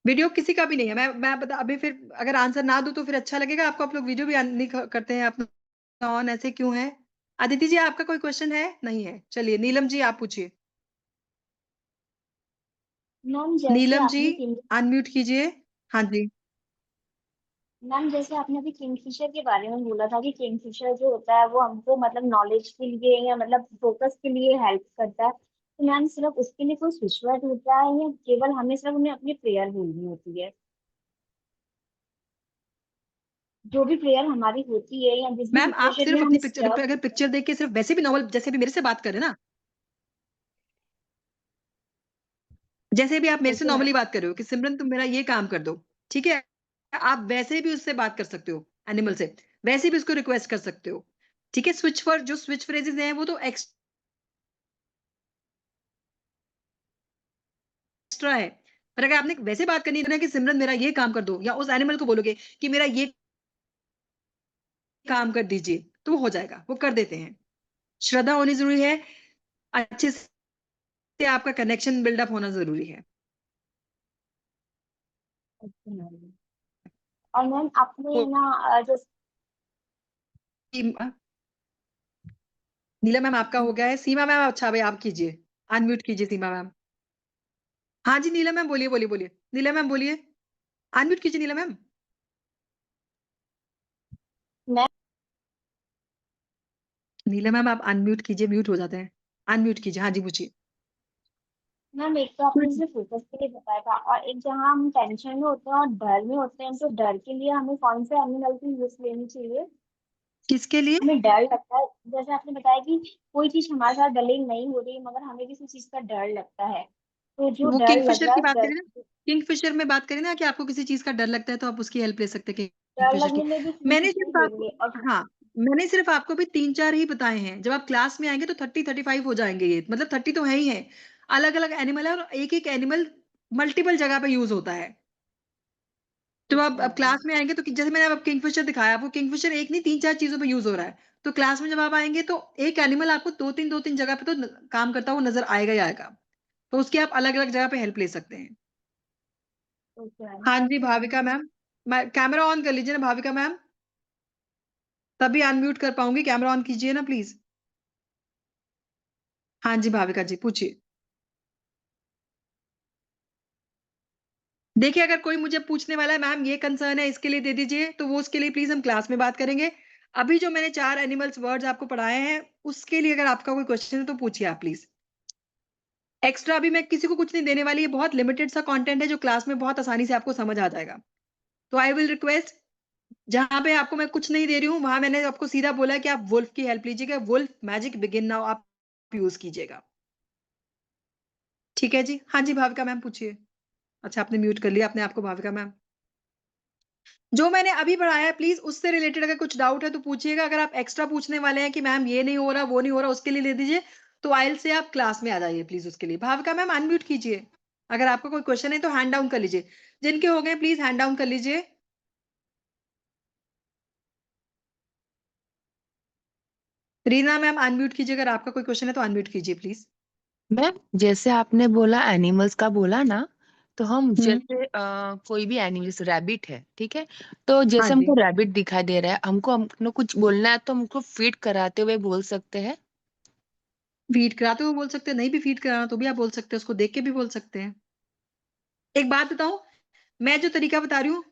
वीडियो किसी का भी नहीं है। मैं बता अभी, फिर अगर आंसर ना दूं तो फिर अच्छा लगेगा आपको? आप लोग वीडियो भी नहीं करते हैं अपना ऑन, ऐसे क्यों है? अदिति जी आपका कोई क्वेश्चन है? नहीं है, चलिए नीलम जी आप पूछिए। मैम जैसे नीलम जी आपने किंग अनम्यूट कीजिए। हाँ जी, मैम जैसे आपने अभी किंगफिशर के बारे में बोला था कि किंगफिशर जो होता है वो हमको मतलब नॉलेज के लिए या मतलब फोकस के लिए हेल्प करता है, तो मैम सिर्फ उसके लिए कोई स्विच वर्ड होता है या केवल हमें सिर्फ उन्हें अपनी प्रेयर बोलनी होती है? जो भी प्रेयर हमारी होती है या जिस भी मैम आप सिचुएशन में सिर्फ अपनी हमें पिक्चर, स्टक अगर पिक्चर देख के सिर्फ वैसे भी नॉर्मल, जैसे भी मेरे से बात करें ना, जैसे भी आप मेरे से ओके मैम। नॉर्मली बात कर रहे हो कि सिमरन तुम मेरा ये काम कर दो, ठीक है, आप वैसे भी उससे बात कर सकते हो एनिमल से, वैसे भी उसको रिक्वेस्ट कर सकते हो, ठीक है। स्विच फॉर जो स्विच फ्रेजेस हैं वो तो एक्स्ट्रा है, पर अगर आपने वैसे बात करनी है ना कि सिमरन मेरा ये काम कर दो, या उस एनिमल को बोलोगे कि मेरा ये काम कर दीजिए, तो हो जाएगा, वो कर देते हैं। श्रद्धा होनी जरूरी है, अच्छे से आपका कनेक्शन बिल्डअप होना जरूरी है। Okay ma'am. और मैम आपने ना जैसे नीला मैम आपका हो गया है, सीमा मैम अच्छा भाई आप कीजिए, अनम्यूट कीजिए सीमा मैम। हाँ जी नीला मैम बोलिए बोलिए बोलिए, नीला मैम बोलिए, अनम्यूट कीजिए नीला मैम। मैं नीला मैम आप अनम्यूट कीजिए, म्यूट हो जाते हैं, अनम्यूट कीजिए। हाँ जी पूछिए। मैम एक तो आपने जैसे फोकस के लिए बताया था, और एक जहाँ हम टेंशन में होते हैं और डर में होते हैं, तो डर के लिए हमें कौन से एनिमल की यूज लेनी चाहिए? किसके लिए? हमें डर लगता है, जैसे आपने बताया कि कोई चीज हमारे साथ डलिंग नहीं हो रही मगर हमें किसी चीज का डर लगता है, तो जो वो डर लग किंगफिशर रहा की है बात करें ना, किंगफिशर में बात करें ना कि आपको किसी चीज का डर लगता है तो आप उसकी हेल्प ले सकते हैं डर किंगफिशर की। लगने में भी मैंने किंगफिशर सिर्फ आपको, लेंगे और हाँ मैंने सिर्फ आपको भी 3-4 ही बताए हैं। जब आप क्लास में आएंगे तो 30-35 हो जाएंगे, ये मतलब 30 तो है ही है। अलग अलग एनिमल है और एक एक एनिमल मल्टीपल जगह पे यूज होता है। तो अब क्लास में आएंगे तो जैसे मैंने अब किंगफिशर दिखाया, वो किंगफिशर एक नहीं 3-4 चीजों पे यूज हो रहा है। तो क्लास में जब आप आएंगे तो एक एनिमल आपको दो तीन जगह पे तो काम करता हुआ नजर आएगा ही आएगा, तो उसकी आप अलग अलग जगह पे हेल्प ले सकते हैं। हाँ जी thank you ma'am. Bhavika ma'am, camera on कर लीजिए ना भाविका मैम, तभी अनम्यूट कर पाऊंगी, कैमरा ऑन कीजिए ना प्लीज। हाँ जी भाविका जी पूछिए। देखिए अगर कोई मुझे पूछने वाला है मैम ये कंसर्न है इसके लिए दे दीजिए, तो वो उसके लिए प्लीज हम क्लास में बात करेंगे। अभी जो मैंने 4 एनिमल्स वर्ड्स आपको पढ़ाए हैं उसके लिए अगर आपका कोई क्वेश्चन है तो पूछिए आप प्लीज। एक्स्ट्रा अभी मैं किसी को कुछ नहीं देने वाली, ये बहुत लिमिटेड सा कंटेंट है जो क्लास में बहुत आसानी से आपको समझ आ जाएगा। तो आई विल रिक्वेस्ट, जहां पे आपको मैं कुछ नहीं दे रही हूँ वहां मैंने आपको सीधा बोला कि आप वुल्फ की हेल्प लीजिएगा, वुल्फ मैजिक बिगिन नाउ आप यूज कीजिएगा, ठीक है जी। हाँ जी भाविका मैम पूछिए। अच्छा आपने म्यूट कर लिया अपने आपको भाविका मैम। जो मैंने अभी पढ़ाया है प्लीज उससे रिलेटेड अगर कुछ डाउट है तो पूछिएगा। अगर आप एक्स्ट्रा पूछने वाले हैं कि मैम ये नहीं हो रहा वो नहीं हो रहा उसके लिए ले दीजिए, तो आइल से आप क्लास में आ जाइए प्लीज उसके लिए। भाविका मैम अनम्यूट कीजिए, अगर आपका कोई क्वेश्चन है तो हैंड डाउन कर लीजिए, जिनके हो गए प्लीज हैंड डाउन कर लीजिए। रीना मैम अनम्यूट कीजिए, अगर आपका कोई क्वेश्चन है तो अनम्यूट कीजिए प्लीज। मैम जैसे आपने बोला एनिमल्स का बोला ना, तो हम हम्म, जैसे कोई भी एनिमल जैसे रैबिट है, ठीक है, तो हाँ जैसे जी। हमको रैबिट दिखाई दे रहा है, हमको कुछ बोलना है तो हमको फीड कराते हुए बोल सकते हैं। फीड कराते हुए बोल सकते हैं, नहीं भी फीड कराना तो भी आप बोल सकते हैं, उसको देख के भी बोल सकते हैं। एक बात बताऊं, मैं जो तरीका बता रही हूँ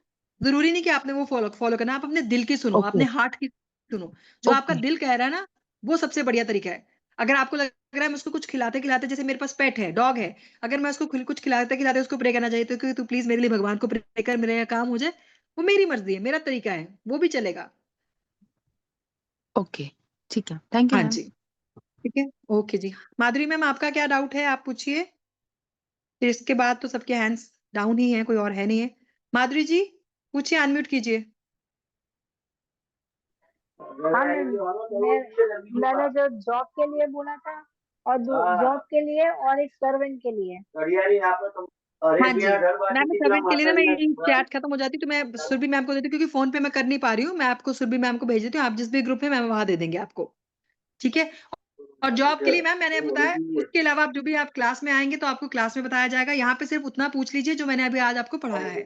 जरूरी नहीं कि आपने वो फॉलो फॉलो करना, आप अपने दिल की सुनो, ओके अपने हार्ट की सुनो, जो आपका ओके दिल कह रहा है ना वो सबसे बढ़िया तरीका है। अगर आपको लग रहा है मैं उसको कुछ खिलाते खिलाते, जैसे मेरे पास पेट है डॉग है, अगर मैं उसको कुछ खिलाते खिलाते उसको प्रे करना चाहिए तो कि तू प्लीज मेरे लिए भगवान को प्रे कर, मेरा काम हो जाए, वो मेरी मर्जी है, मेरा तरीका है, वो भी चलेगा। ओके ठीक है, थैंक यू हाँ मैम। जी ठीक है, ओके जी। माधुरी मैम आपका क्या डाउट है आप पूछिए, फिर इसके बाद तो सबके हैंड्स डाउन ही है, कोई और है नहीं है। माधुरी जी पूछिए, अनम्यूट कीजिए। हाँ मैम, मैंने जो जॉब के लिए बोला था, और जॉब के लिए और एक सर्वेंट के लिए। हाँ जी मैम सर्वेंट के लिए ना मैं यही चैट खत्म हो जाती तो मैं सुरभि मैम को देती, क्योंकि फोन पे मैं कर नहीं पा रही हूँ, मैं आपको सुरभि मैम को भेज देती हूँ, आप जिस भी ग्रुप में मैम वहां दे देंगे आपको, ठीक है। और जॉब के लिए मैम मैंने बताया, उसके अलावा आप जो भी आप क्लास में आएंगे तो आपको क्लास में बताया जाएगा, यहाँ पे सिर्फ उतना पूछ लीजिए जो मैंने अभी आज आपको पढ़ाया है,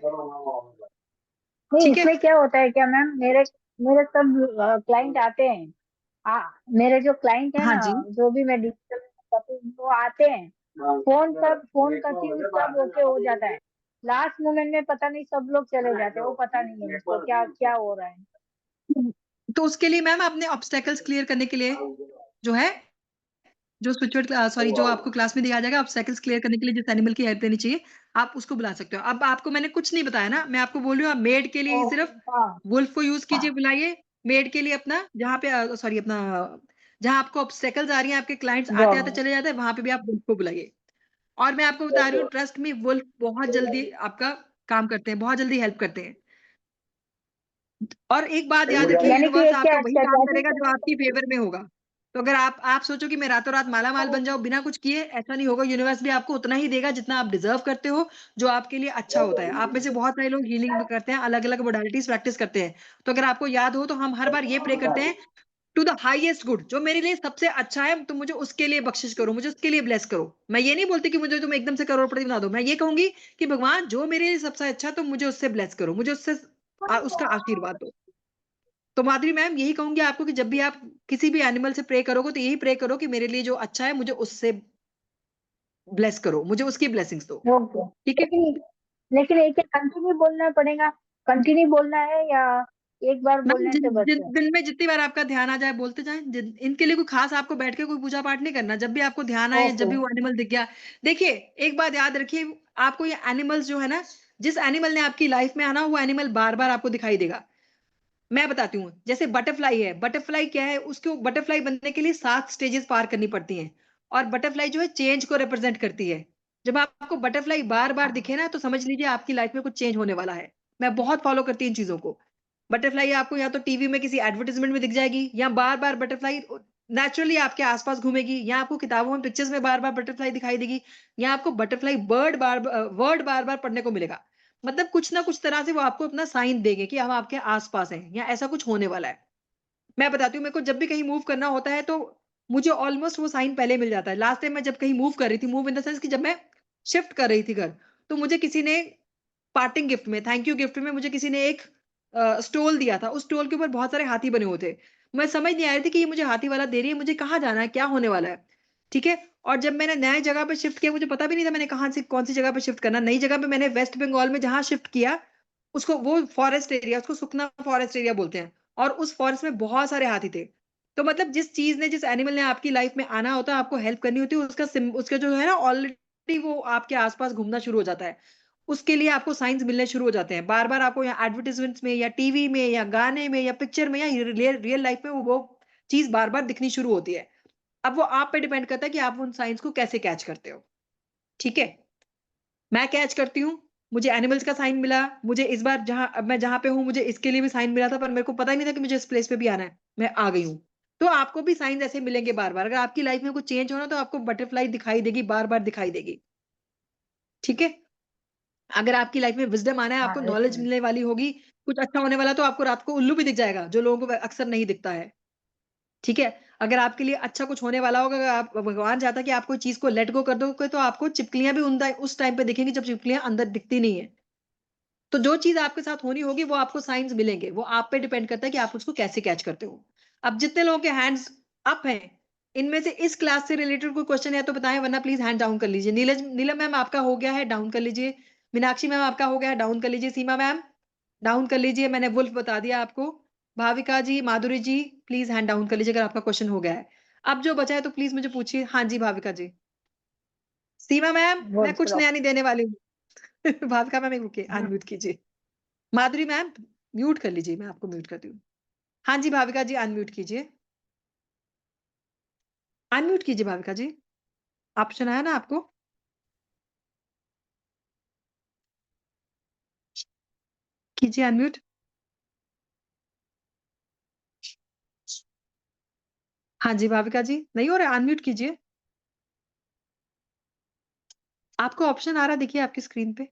नहीं, ठीक है। इसमें क्या होता है क्या मैम, मेरे मेरे सब क्लाइंट आते हैं। मेरे जो क्लाइंट है हाँ ना, जी जो भी मैं डिजिटल करती हूँ, वो आते हैं, फोन करती हूँ, सब ओके हो जाता है। लास्ट मोमेंट में पता नहीं सब लोग चले जाते हैं, वो पता नहीं है मुझको क्या क्या हो रहा है। तो उसके लिए मैम अपने ऑब्स्टेकल्स क्लियर करने के लिए जो है जो सिचुएट सॉरी जो आपको क्लास में दिया जाएगा, ऑब्स्टैकल्स क्लियर करने के लिए जिस एनिमल की हेल्प लेनी चाहिए, आप उसको बुला सकते हो। अब आपको मैंने कुछ नहीं बताया ना, मैं आपको बोल रही हूँ आप मेड के लिए ही सिर्फ हाँ वुल्फ को यूज कीजिए, बुलाइए। मेड के लिए अपना जहाँ पे सॉरी अपना जहाँ आपको ऑब्स्टैकल्स आ रही हैं, आपके क्लाइंट्स आते आते डॉग चले जाते हैं, वहां पे भी आप वुल्फ को बुलाइए। और मैं आपको बता रही हूँ, ट्रस्ट में, वुल्फ बहुत जल्दी आपका काम करते हैं, बहुत जल्दी हेल्प करते हैं। और एक बात याद रखिए, यानी कि यूनिवर्स एक आपका क्या वही अच्छा काम क्या करेगा चीज जो आपकी फेवर में होगा। तो अगर आप सोचो कि मैं रातों रात माला माल बन जाऊं बिना कुछ किए, ऐसा नहीं होगा। यूनिवर्स भी आपको उतना ही देगा जितना आप डिजर्व करते हो, जो आपके लिए अच्छा होता है। आप में से बहुत सारे लोग हीलिंग करते हैं, अलग अलग मोडालिटीज प्रैक्टिस करते हैं। तो अगर आपको याद हो तो हम हर बार ये प्रे करते हैं, टू द हाईएस्ट गुड, जो मेरे लिए सबसे अच्छा है, तुम मुझे उसके लिए बख्शिश करो, मुझे उसके लिए ब्लेस करो। मैं ये नहीं बोलती कि मुझे तुम एकदम से करोड़पति बना दो, मैं ये कहूंगी कि भगवान जो मेरे लिए सबसे अच्छा, तुम मुझे उससे ब्लेस करो, मुझे उससे उसका आशीर्वाद दो। तो माधुरी मैम, यही कहूंगी आपको कि जब भी आप किसी भी एनिमल से प्रे करोगे तो यही प्रे करो कि मेरे लिए जो अच्छा है मुझे उससे ब्लेस करो, मुझे उसकी ब्लेसिंग्स दो। ओके। ठीक है। लेकिन एक कंटिन्यू बोलना पड़ेगा, कंटिन्यू बोलना है या एक बार मैम बोलने से बस है? दिन में जितनी बार आपका ध्यान आ जाए बोलते जाएं। इनके लिए कोई खास आपको बैठ के कोई पूजा पाठ नहीं करना। जब भी आपको ध्यान आए, जब ओके भी वो एनिमल दिख गया, देखिए एक बात याद रखिए, आपको ये एनिमल्स जो है ना, जिस एनिमल ने आपकी लाइफ में आना, वो एनिमल बार बार आपको दिखाई देगा। मैं बताती हूँ, जैसे बटरफ्लाई है, बटरफ्लाई क्या है, उसको बटरफ्लाई बनने के लिए 7 स्टेजेस पार करनी पड़ती हैं। और बटरफ्लाई जो है चेंज को रिप्रेजेंट करती है। जब आपको बटरफ्लाई बार बार दिखे ना, तो समझ लीजिए आपकी लाइफ में कुछ चेंज होने वाला है। मैं बहुत फॉलो करती हूँ इन चीजों को। बटरफ्लाई आपको या तो टीवी में किसी एडवर्टाइजमेंट में दिख जाएगी, या बार बार बटरफ्लाई नेचुरली आपके आसपास घूमेगी, या आपको किताबों में पिक्चर्स में बार बार बटरफ्लाई दिखाई देगी, या आपको बटरफ्लाई वर्ड बार बार पढ़ने को मिलेगा। मतलब कुछ ना कुछ तरह से वो आपको अपना साइन देंगे कि हम आपके आसपास हैं, या ऐसा कुछ होने वाला है। मैं बताती हूँ, मेरे को जब भी कहीं मूव करना होता है तो मुझे ऑलमोस्ट वो साइन पहले मिल जाता है। लास्ट टाइम मैं जब कहीं मूव कर रही थी, मूव इन द सेंस कि जब मैं शिफ्ट कर रही थी घर, तो मुझे किसी ने पार्टिंग गिफ्ट में, थैंक यू गिफ्ट में, मुझे किसी ने एक स्टोल दिया था। उस स्टोल के ऊपर बहुत सारे हाथी बने हुए थे। मैं समझ नहीं आ रही थी कि ये मुझे हाथी वाला दे रही है, मुझे कहाँ जाना है, क्या होने वाला है। ठीक है। और जब मैंने नए जगह पे शिफ्ट किया, मुझे पता भी नहीं था मैंने कहाँ से कौन सी जगह पे शिफ्ट करना। नई जगह पे मैंने वेस्ट बंगाल में जहाँ शिफ्ट किया, उसको वो फॉरेस्ट एरिया, उसको सुखना फॉरेस्ट एरिया बोलते हैं। और उस फॉरेस्ट में बहुत सारे हाथी थे। तो मतलब जिस चीज ने, जिस एनिमल ने आपकी लाइफ में आना होता है, आपको हेल्प करनी होती है, उसका जो है ना, ऑलरेडी वो आपके आसपास घूमना शुरू हो जाता है। उसके लिए आपको साइंस मिलने शुरू हो जाते हैं। बार बार आपको या एडवर्टाइजमेंट्स में, या टीवी में, या गाने में, या पिक्चर में, या रियल लाइफ में वो चीज बार बार दिखनी शुरू होती है। अब वो आप पे डिपेंड करता है कि आप उन साइंस को कैसे कैच करते हो। ठीक है। मैं कैच करती हूँ, मुझे एनिमल्स का साइन मिला। मुझे इस बार अब मैं जहां पे हूँ, मुझे इसके लिए भी साइन मिला था, पर मेरे को पता ही नहीं था कि मुझे इस प्लेस पे भी आना है। मैं आ गई हूँ। तो आपको भी साइन ऐसे मिलेंगे बार बार। अगर आपकी लाइफ में कुछ चेंज होना, तो आपको बटरफ्लाई दिखाई देगी, बार बार दिखाई देगी। ठीक है। अगर आपकी लाइफ में विजडम आना है, हाँ आपको नॉलेज ऐसे मिलने वाली होगी, कुछ अच्छा होने वाला, तो आपको रात को उल्लू भी दिख जाएगा, जो लोगों को अक्सर नहीं दिखता है। ठीक है। अगर आपके लिए अच्छा कुछ होने वाला होगा, अगर आप, भगवान चाहता है कि आप कोई चीज को लेट गो कर दोगे, तो आपको चिपकलियां भी उस टाइम पे दिखेंगी जब चिपकलियां अंदर दिखती नहीं है। तो जो चीज आपके साथ होनी होगी, वो आपको साइंस मिलेंगे। वो आप पे डिपेंड करता है कि आप उसको कैसे कैच करते हो। अब जितने लोगों के हैंड्स अप हैं, इनमें से इस क्लास से रिलेटेड कोई क्वेश्चन है तो बताएं, वरना प्लीज हैंड डाउन कर लीजिए। नीलम मैम आपका हो गया है, डाउन कर लीजिए। मीनाक्षी मैम आपका हो गया है, डाउन कर लीजिए। सीमा मैम डाउन कर लीजिए, मैंने वुल्फ बता दिया आपको। भाविका जी, माधुरी जी, प्लीज हैंड डाउन कर लीजिए अगर आपका क्वेश्चन हो गया है। अब जो बचा है तो प्लीज मुझे पूछिए। हाँ जी भाविका जी। सीमा मैम, मैं वुल्फ कुछ नया नहीं देने वाली हूँ। भाविका मैम एक रुकिए, अनम्यूट कीजिए। माधुरी मैम म्यूट कर लीजिए, मैं आपको म्यूट करती हूँ। हाँ जी भाविका जी, अनम्यूट कीजिए। अनम्यूट कीजिए भाविका जी, ऑप्शन आया ना आपको। कीजिए अनम्यूट। हाँ जी भाविका जी, नहीं हो रहा, अनम्यूट कीजिए। आपको ऑप्शन आ रहा देखिए आपकी स्क्रीन पे।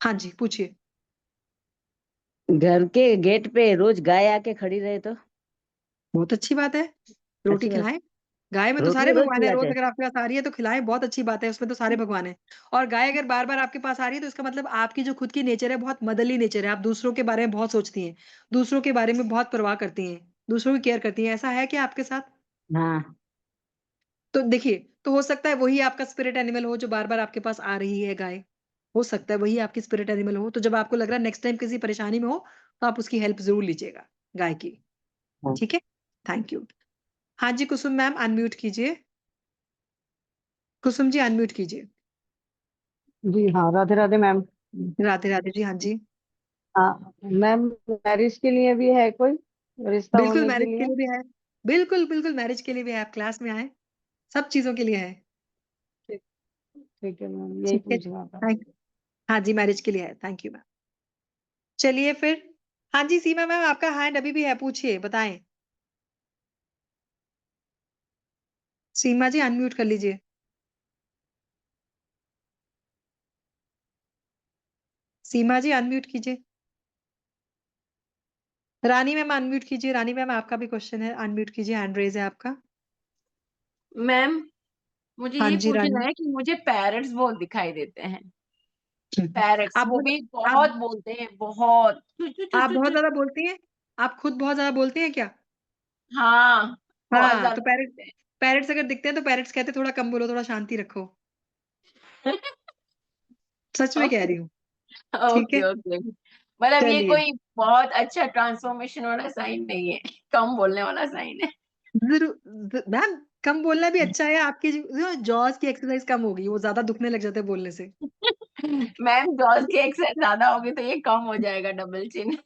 हाँ जी पूछिए। घर के गेट पे रोज गाय आके खड़ी रहे तो? बहुत अच्छी बात है, रोटी अच्छी बात। खिलाएं। गाय में तो रोटी सारे रोज भगवान है, रोज खिलाते हैं। अगर आपके पास आ रही है तो खिलाएं, बहुत अच्छी बात है, उसमें तो सारे भगवान है। और गाय अगर बार बार आपके पास आ रही है, तो इसका मतलब आपकी जो खुद की नेचर है, बहुत मदरली नेचर है। आप दूसरों के बारे में बहुत सोचती हैं, दूसरों के बारे में बहुत परवाह करती हैं, दूसरों की केयर करती हैं। ऐसा है क्या आपके साथ? हाँ। तो देखिए, तो हो सकता है वही आपका स्पिरिट एनिमल हो जो बार बार आपके पास आ रही है, गाय। हो सकता है वही आपकी स्पिरिट एनिमल हो। तो जब आपको लग रहा है नेक्स्ट टाइम किसी परेशानी में हो, तो आप उसकी हेल्प जरूर लीजिएगा, गाय की। हाँ। ठीक है। Thank you. हाँ जी कुसुम मैम अनम्यूट कीजिए। कुसुम जी अनम्यूट कीजिए। जी हाँ, राधे राधे मैम। राधे राधे जी। हाँ जी हाँ मैम, मैरिज के लिए भी है कोई रिश्ता बिल्कुल होने के मैरिज के लिए? लिए भी है। बिल्कुल बिल्कुल मैरिज के लिए भी है। आप क्लास में आए, सब चीजों के लिए है। ठीक ठीक है मैम, यही ठीक है। पूछना था। हाँ जी मैरिज के लिए है। Thank you ma'am. चलिए फिर। हाँ जी सीमा मैम आपका हैंड अभी भी है, पूछिए बताएं। सीमा जी अनम्यूट कर लीजिए। सीमा जी अनम्यूट कीजिए। रानी मैम अनम्यूट कीजिए। रानी मैम आपका भी क्वेश्चन है, अनम्यूट कीजिए, हैंड रेज है आपका। मैम मुझे हाँ ये जी पूछना रानी। है कि मुझे पैरट्स बहुत दिखाई देते हैं। पैरट्स आप वो बहुत भी आप बहुत बोलते हैं, बहुत चू चू चू आप चू बहुत चू। ज्यादा बोलती हैं? आप खुद बहुत ज्यादा बोलती हैं क्या? हाँ, बहुत हाँ ज्यादा तो पैरट बोलते पैरट्स अगर दिखते हैं तो पैरट्स कहते हैं थोड़ा कम बोलो, थोड़ा शांति रखो। हैं। सच में कह ओके रही हूँ। ठीक ओके है ओके। मतलब ये चलिए। कोई बहुत अच्छा ट्रांसफॉर्मेशन वाला साइन नहीं है, कम बोलने वाला साइन है। मैम कम बोलना भी अच्छा है। आपकी जॉज की एक्सरसाइज कम होगी, वो ज्यादा दुखने लग जाते हैं बोलने से। मैम जॉज की एक्सरसाइज ज्यादा होगी तो ये कम हो जाएगा, डबल चिन।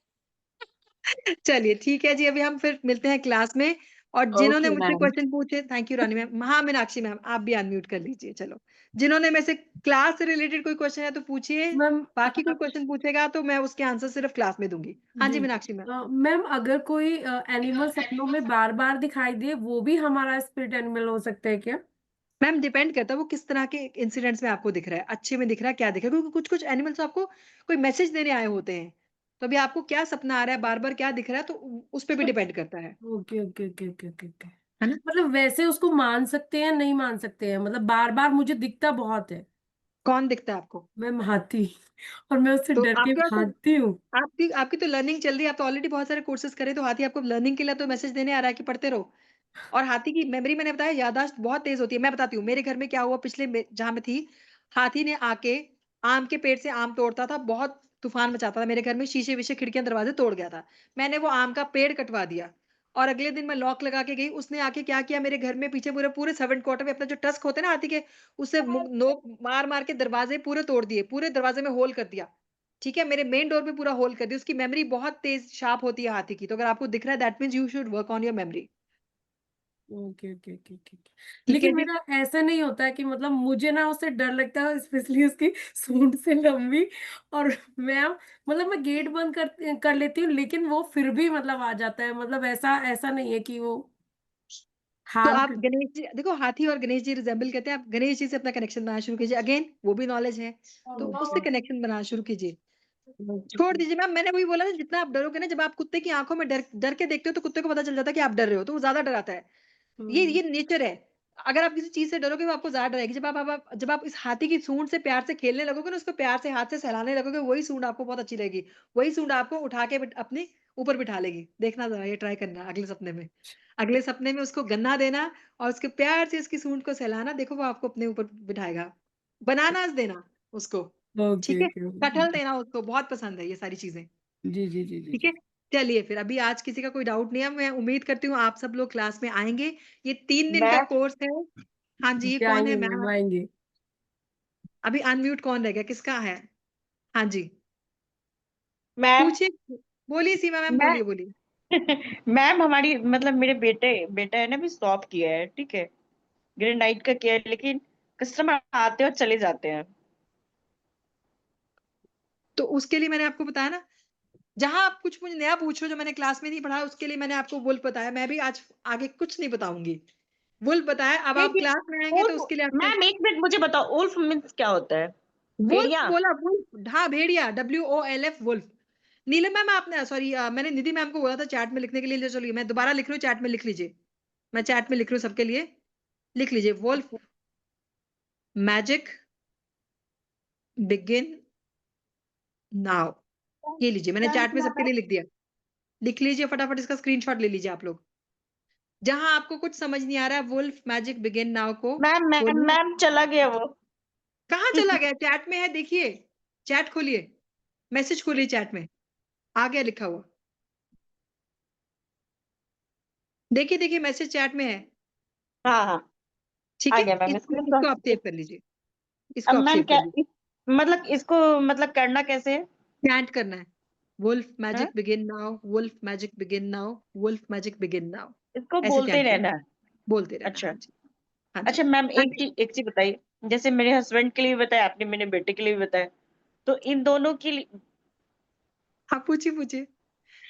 चलिए ठीक है जी, अभी हम फिर मिलते हैं क्लास में। और जिन्होंने ओके मुझसे मैम। क्वेश्चन पूछे, थैंक यू रानी मैम। हाँ मीनाक्षी मैम आप भी अनम्यूट कर लीजिए। चलो जिन्होंने मेरे से क्लास से रिलेटेड कोई क्वेश्चन है तो पूछिए, मैम बाकी कोई क्वेश्चन पूछेगा तो मैं उसके आंसर सिर्फ क्लास में दूंगी। हाँ जी जी मीनाक्षी मैम। मैम अगर कोई एनिमल सपनों में बार बार दिखाई दे वो भी हमारा स्पिरिट एनिमल हो सकता है क्या? मैम डिपेंड करता है वो किस तरह के इंसिडेंट्स में आपको दिख रहा है, अच्छे में दिख रहा है, क्या दिख रहा है, क्योंकि कुछ कुछ एनिमल्स आपको कोई मैसेज देने आए होते हैं। तो अभी आपको क्या सपना आ रहा है, बार बार क्या दिख रहा है, तो उस पर भी डिपेंड करता है। Okay okay okay okay okay okay. है ना? मतलब वैसे उसको मान सकते हैं नहीं मान सकते हैं, मतलब बार बार मुझे दिखता बहुत है। कौन दिखता है आपको? मैम हाथी, और मैं उससे तो डर के आपके पास तो भागती हूँ। आपकी आपकी तो लर्निंग चल रही है, आप तो ऑलरेडी बहुत सारे कोर्सेज करे, तो हाथी आपको लर्निंग के लिए तो मैसेज देने आ रहा है कि पढ़ते रहो। और हाथी की मेमोरी मैंने बताया याददाश्त बहुत तेज होती है। मैं बताती हूँ मेरे घर में क्या हुआ पिछले जहां मैं थी। हाथी ने आके आम के पेड़ से आम तोड़ता था, बहुत तूफान मचाता था मेरे घर में, शीशे विशे खिड़कियां दरवाजे तोड़ गया था। मैंने वो आम का पेड़ कटवा दिया और अगले दिन मैं लॉक लगा के गई। उसने आके क्या किया, मेरे घर में पीछे पूरे पूरे सर्वेंट क्वार्टर में अपना जो टस्क होते हैं ना हाथी के, उससे नोक मार मार के दरवाजे पूरे तोड़ दिए, पूरे दरवाजे में होल कर दिया। ठीक है, मेरे मेन डोर पे पूरा होल कर दिया। उसकी मेमोरी बहुत तेज शार्प होती है हाथी की, तो अगर आपको दिख रहा है that means you should work on your memory. Okay okay okay okay. ठीक है लेकिन जी। मेरा ऐसा नहीं होता है कि मतलब मुझे ना उससे डर लगता है, स्पेशली उसकी सूंड से लंबी। और मैं मतलब मैं गेट बंद कर लेती हूँ लेकिन वो फिर भी मतलब आ जाता है, मतलब ऐसा ऐसा नहीं है कि वो तो हाल आप गणेश जी देखो, हाथी और गणेश जी रिजेंबल करते हैं, आप गणेश जी से अपना कनेक्शन बनाना शुरू कीजिए। अगेन वो भी नॉलेज है, तो उससे कनेक्शन बनाना शुरू कीजिए। छोड़ दीजिए मैम, मैंने वही बोला ना, जितना आप डरोगे ना, जब आप कुत्ते की आंखों में डर डर के देखते हो तो कुत्ते को पता चल जाता है कि आप डर रहे हो, तो वो ज्यादा डराता है। ये नेचर है। अगर आप किसी चीज से डरोगे वो आपको ज्यादा डराएगी। जब आप इस हाथी की सूंड से प्यार से खेलने लगोगे ना, उसको प्यार से हाथ से सहलाने लगोगे, वही सूंड आपको बहुत अच्छी लगेगी। वही सूंड आपको उठा के अपने ऊपर बिठा लेगी। देखना जरा, ये ट्राई करना अगले सपने में। अगले सपने में उसको गन्ना देना और उसके प्यार से उसकी सूंड को सहलाना, देखो वो आपको अपने ऊपर बिठाएगा। बनानास देना उसको। ओके ठीक है, ओके। कटहल देना उसको, बहुत पसंद है ये सारी चीजें। जी जी जी जी ठीक जी। है। चलिए फिर, अभी आज किसी का कोई डाउट नहीं है, मैं उम्मीद करती हूँ आप सब लोग क्लास में आएंगे। ये 3 दिन का मैम कोर्स है। हाँ जी, ये जी कौन है आएंगे मैम? मैम आएंगे। अभी अनम्यूट कौन रह गया, किसका है? हाँ जी मैम पूछिए, बोलिए सीमा मैम, मैं बोलिए बोलिए। मैम हमारी मतलब मेरे बेटा है ना, भी स्टॉप किया है, ठीक है, ग्रेनाइट का किया है, लेकिन कस्टमर आते हैं और चले जाते हैं। तो उसके लिए मैंने आपको बताया ना, जहां आप कुछ मुझे नया पूछ रहे हो जो मैंने क्लास में नहीं पढ़ा, उसके लिए मैंने आपको वुल्फ बताया। मैं भी आज आगे कुछ नहीं बताऊंगी। वुल्फ बताया, अब आप लेकिन क्लास में आएंगे तो उसके लिए आपको मैम एक मिनट मुझे बताओ, उल्फ मीन्स क्या होता है? वुल्फ भेड़िया? बोला। वुल्फ, हाँ भेड़िया, WOLF वुल्फ। नीलम मैम आपने, सॉरी मैंने निधि मैम को बोला था चैट में लिखने के लिए। चलिए मैं दोबारा लिख रही हूँ, चैट में लिख लीजिए। मैं चैट में लिख रही हूँ सबके लिए, लिख लीजिए। Wolf magic begin now. ये लीजिए, मैंने चैट में सबके लिए लिख दिया। लिख लीजिए फटाफट, इसका स्क्रीनशॉट ले लीजिए आप लोग। जहां आपको कुछ समझ नहीं आ रहा है, वुल्फ मैजिक बिगिन नाउ को मैम मैम बोलिए। मैम चला गया वो। कहाँ चला गया? चैट में है, देखिए। चैट खोलिए, मैसेज खोलिए, चैट में आ गया लिखा हुआ। देखिए देखिए मैसेज चैट में है। हाँ हाँ ठीक आ है, गया मैम। इसको आप सेव कर लीजिए, अब इसको आप मैम सेव क्या कर लीजिए। मतलब इसको मतलब करना कैसे है? चैंट करना है, वुल्फ हाँ? Magic begin now, wolf magic begin now, wolf magic begin now, इसको ऐसे बोलते चैंट रहना करना, है? बोलते रहना। अच्छा हाँ जी, हाँ जी, अच्छा मैम हाँ जी। एक चीज बताइए, जैसे मेरे हस्बैंड के लिए भी बताया आपने, मेरे बेटे के लिए भी बताया, तो इन दोनों के लिए आप पूछिए पूछिए,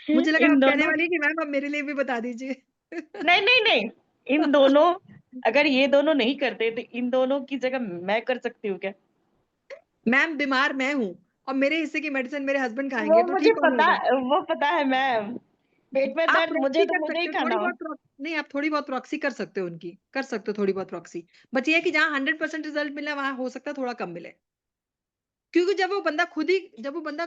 मुझे लगा इन आप कहने दोनों वाली है कि मैम आप मेरे लिए भी बता दीजिए। नहीं नहीं नहीं, इन दोनों अगर ये दोनों नहीं करते तो इन दोनों की जगह मैं कर सकती हूँ क्या? मैम बीमार मैं हूँ और मेरे हिस्से की मेडिसिन मेरे हस्बैंड खाएंगे वो तो मुझे ठीक कौन पता, होगा? वो पता है मैम, पेट में आप दर्द मुझे प्रॉक्सी तो कर मुझे ही सकते हो, खाना थोड़ी हो। बहुत नहीं, आप थोड़ी बहुत प्रॉक्सी कर सकते हो, उनकी कर सकते हो थोड़ी बहुत प्रॉक्सी, बट ये है कि जहाँ 100% रिजल्ट मिला वहां हो सकता है थोड़ा कम मिले, क्योंकि जब वो बंदा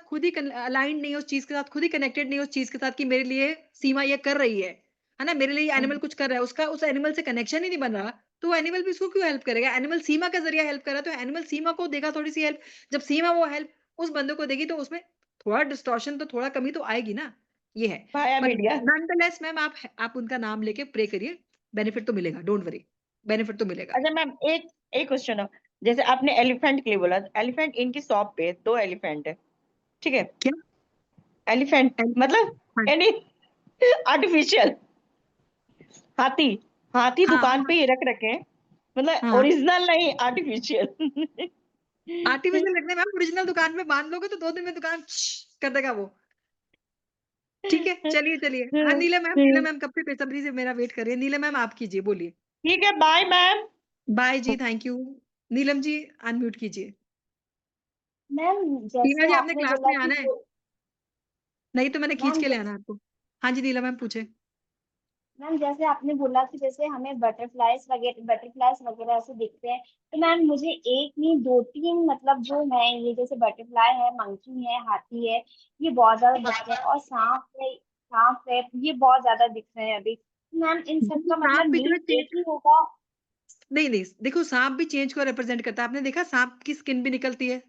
खुद ही अलाइंड नहीं है उस चीज के साथ, खुद ही कनेक्टेड नहीं है उस चीज के साथ कि मेरे लिए सीमा ये कर रही है ना, मेरे लिए एनिमल कुछ कर रहा है, उसका उस एनिमल से कनेक्शन ही नहीं बन रहा, तो वो एनिमल भी उसको क्यों हेल्प करेगा? एनिमल सीमा के जरिए हेल्प कर रहा है, तो एनिमल सीमा को देगा थोड़ी सी हेल्प, जब सीमा वो हेल्प उस बंदे को देगी तो उसमें थोड़ा डिस्टॉर्शन तो थोड़ा कमी तो आएगी ना, ये है। माया बट मीडिया। नॉनदलेस मैम आप उनका नाम लेके प्रे करिए, बेनिफिट तो मिलेगा, डोंट वरी, बेनिफिट तो मिलेगा। अच्छा मैम एक एक क्वेश्चन है, जैसे आपने एलिफेंट के लिए बोला, एलिफेंट इनकी शॉप पे 2 एलिफेंट है, ठीक है? क्या एलिफेंट मतलब हाँ यानी आर्टिफिशियल हाथी, हाथी हाँ दुकान पे ही रख रखे हैं, मतलब हाँ, ओरिजिनल नहीं आर्टिफिशियल। आर्टिफिशियल रखने मैम, ओरिजिनल दुकान में बांध लोगे तो 2 दिन में दुकान कर देगा वो। ठीक है, चलिए चलिए। हाँ नीला मैम कब से बेसब्री से मेरा वेट कर रही है। नीला मैम आप कीजिए, बोलिए। ठीक है बाय मैम। बाय जी, thank you. Neelam ji unmute कीजिए। मैम टीना जैसे जी आपने आपने क्लास बोला में कि आना है, नहीं तो मैंने खींच मैम के ले आना आपको। हाँ जी नीला मैम पूछे। मैम जैसे आपने बोला कि जैसे हमें बटरफ्लाईज वगैरह ऐसे दिखते हैं, तो मैम मुझे एक नहीं 2-3 मतलब जो है ये जैसे बटरफ्लाई है, मंकी है, हाथी है, ये बहुत ज्यादा दिखते हैं, और सांप है ये बहुत ज्यादा दिख रहे हैं अभी। मैम इन सब देखो का सांप मतलब भी जो मीन है चेंज, एक ही होगा? नहीं नहीं देखो सांप भी चेंज को रिप्रेजेंट करता है, आपने देखा सांप की स्किन भी निकलती है,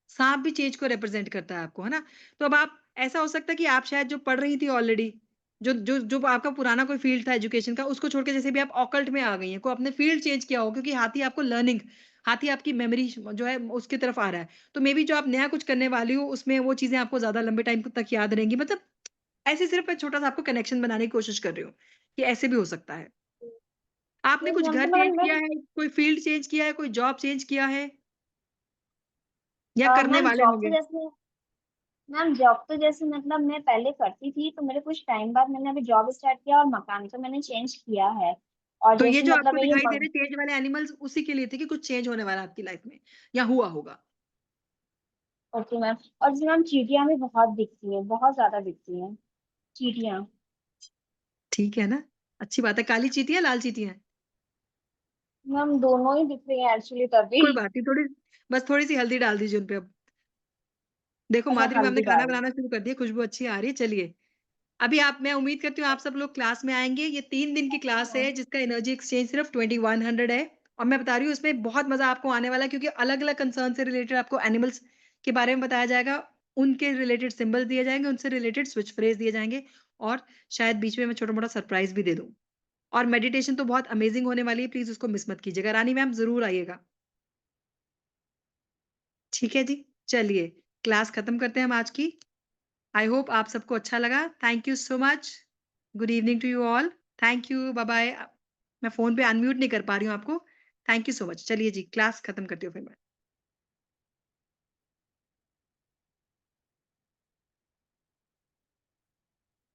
सांप भी चेंज को रिप्रेजेंट करता है आपको, है ना? तो अब आप, ऐसा हो सकता है कि आप शायद जो पढ़ रही थी ऑलरेडी, जो जो जो आपका पुराना कोई फील्ड था एजुकेशन का, उसको छोड़ के जैसे भी आप ऑकल्ट में आ गई हैं, को अपने फील्ड चेंज किया हो, क्योंकि हाथी आपको लर्निंग, हाथी आपकी मेमोरी जो है उसकी तरफ आ रहा है, तो मे बी जो आप नया कुछ करने वाली हो उसमें वो चीजें आपको ज्यादा लंबे टाइम तक याद रहेंगी, मतलब ऐसे सिर्फ मैं छोटा सा आपको कनेक्शन बनाने की कोशिश कर रही हूँ कि ऐसे भी हो सकता है। आपने यस कुछ मैम, घर तो चेंज मैम किया है, कोई फील्ड चेंज किया है, कोई जॉब चेंज किया है, या करने मैम वाले जॉब तो होंगे? जैसे मैम जॉब तो जैसे मतलब मैं पहले करती थी, तो मेरे कुछ टाइम बाद मैंने अभी जॉब स्टार्ट किया और मकान तो मैंने चेंज किया है। और तो ये जैसे जो मतलब आपको ये दिखाई दे रहे चेंज वाले एनिमल्स उसी के लिए थे कि कुछ चेंज होने वाला है आपकी लाइफ में या हुआ होगा? Okay ma'am. और जैसे मैम चींटियां भी बहुत दिखती हैं, बहुत ज्यादा दिखती हैं चींटियां। ठीक है ना, अच्छी बात है। काली चींटियां लाल चींटियां? मैम दोनों ही दिख रही हैं एक्चुअली तभी। कोई बात नहीं, थोड़ी बस थोड़ी सी हल्दी डाल दीजिए उनपे अब। देखो अच्छा माधुरी मैम ने हल्दी खाना डाल दी। बनाना शुरू कर दिया, खुशबू अच्छी आ रही है। चलिए अभी आप, मैं उम्मीद करती हूँ आप सब लोग क्लास में आएंगे। ये 3 दिन की क्लास है जिसका एनर्जी एक्सचेंज सिर्फ 2100 है, और मैं बता रही हूँ इसमें बहुत मजा आपको आने वाला है, क्योंकि अलग अलग कंसर्न से रिलेटेड आपको एनिमल्स के बारे में बताया जाएगा, उनके रिलेटेड सिंबल्स दिए जाएंगे, उनसे रिलेटेड स्विच फ्रेज दिए जाएंगे, और शायद बीच में मैं छोटा मोटा सरप्राइज भी दे दूं। और मेडिटेशन तो बहुत अमेजिंग होने वाली है, प्लीज उसको मिस मत कीजिएगा। रानी मैम जरूर आइएगा, ठीक है जी। चलिए क्लास खत्म करते हैं हम आज की। आई होप आप सबको अच्छा लगा। Thank you so much, good evening to you all. Thank you, bye bye. मैं फोन पे अनम्यूट नहीं कर पा रही हूँ आपको। Thank you so much. चलिए जी क्लास खत्म करती हूँ फिर मैं।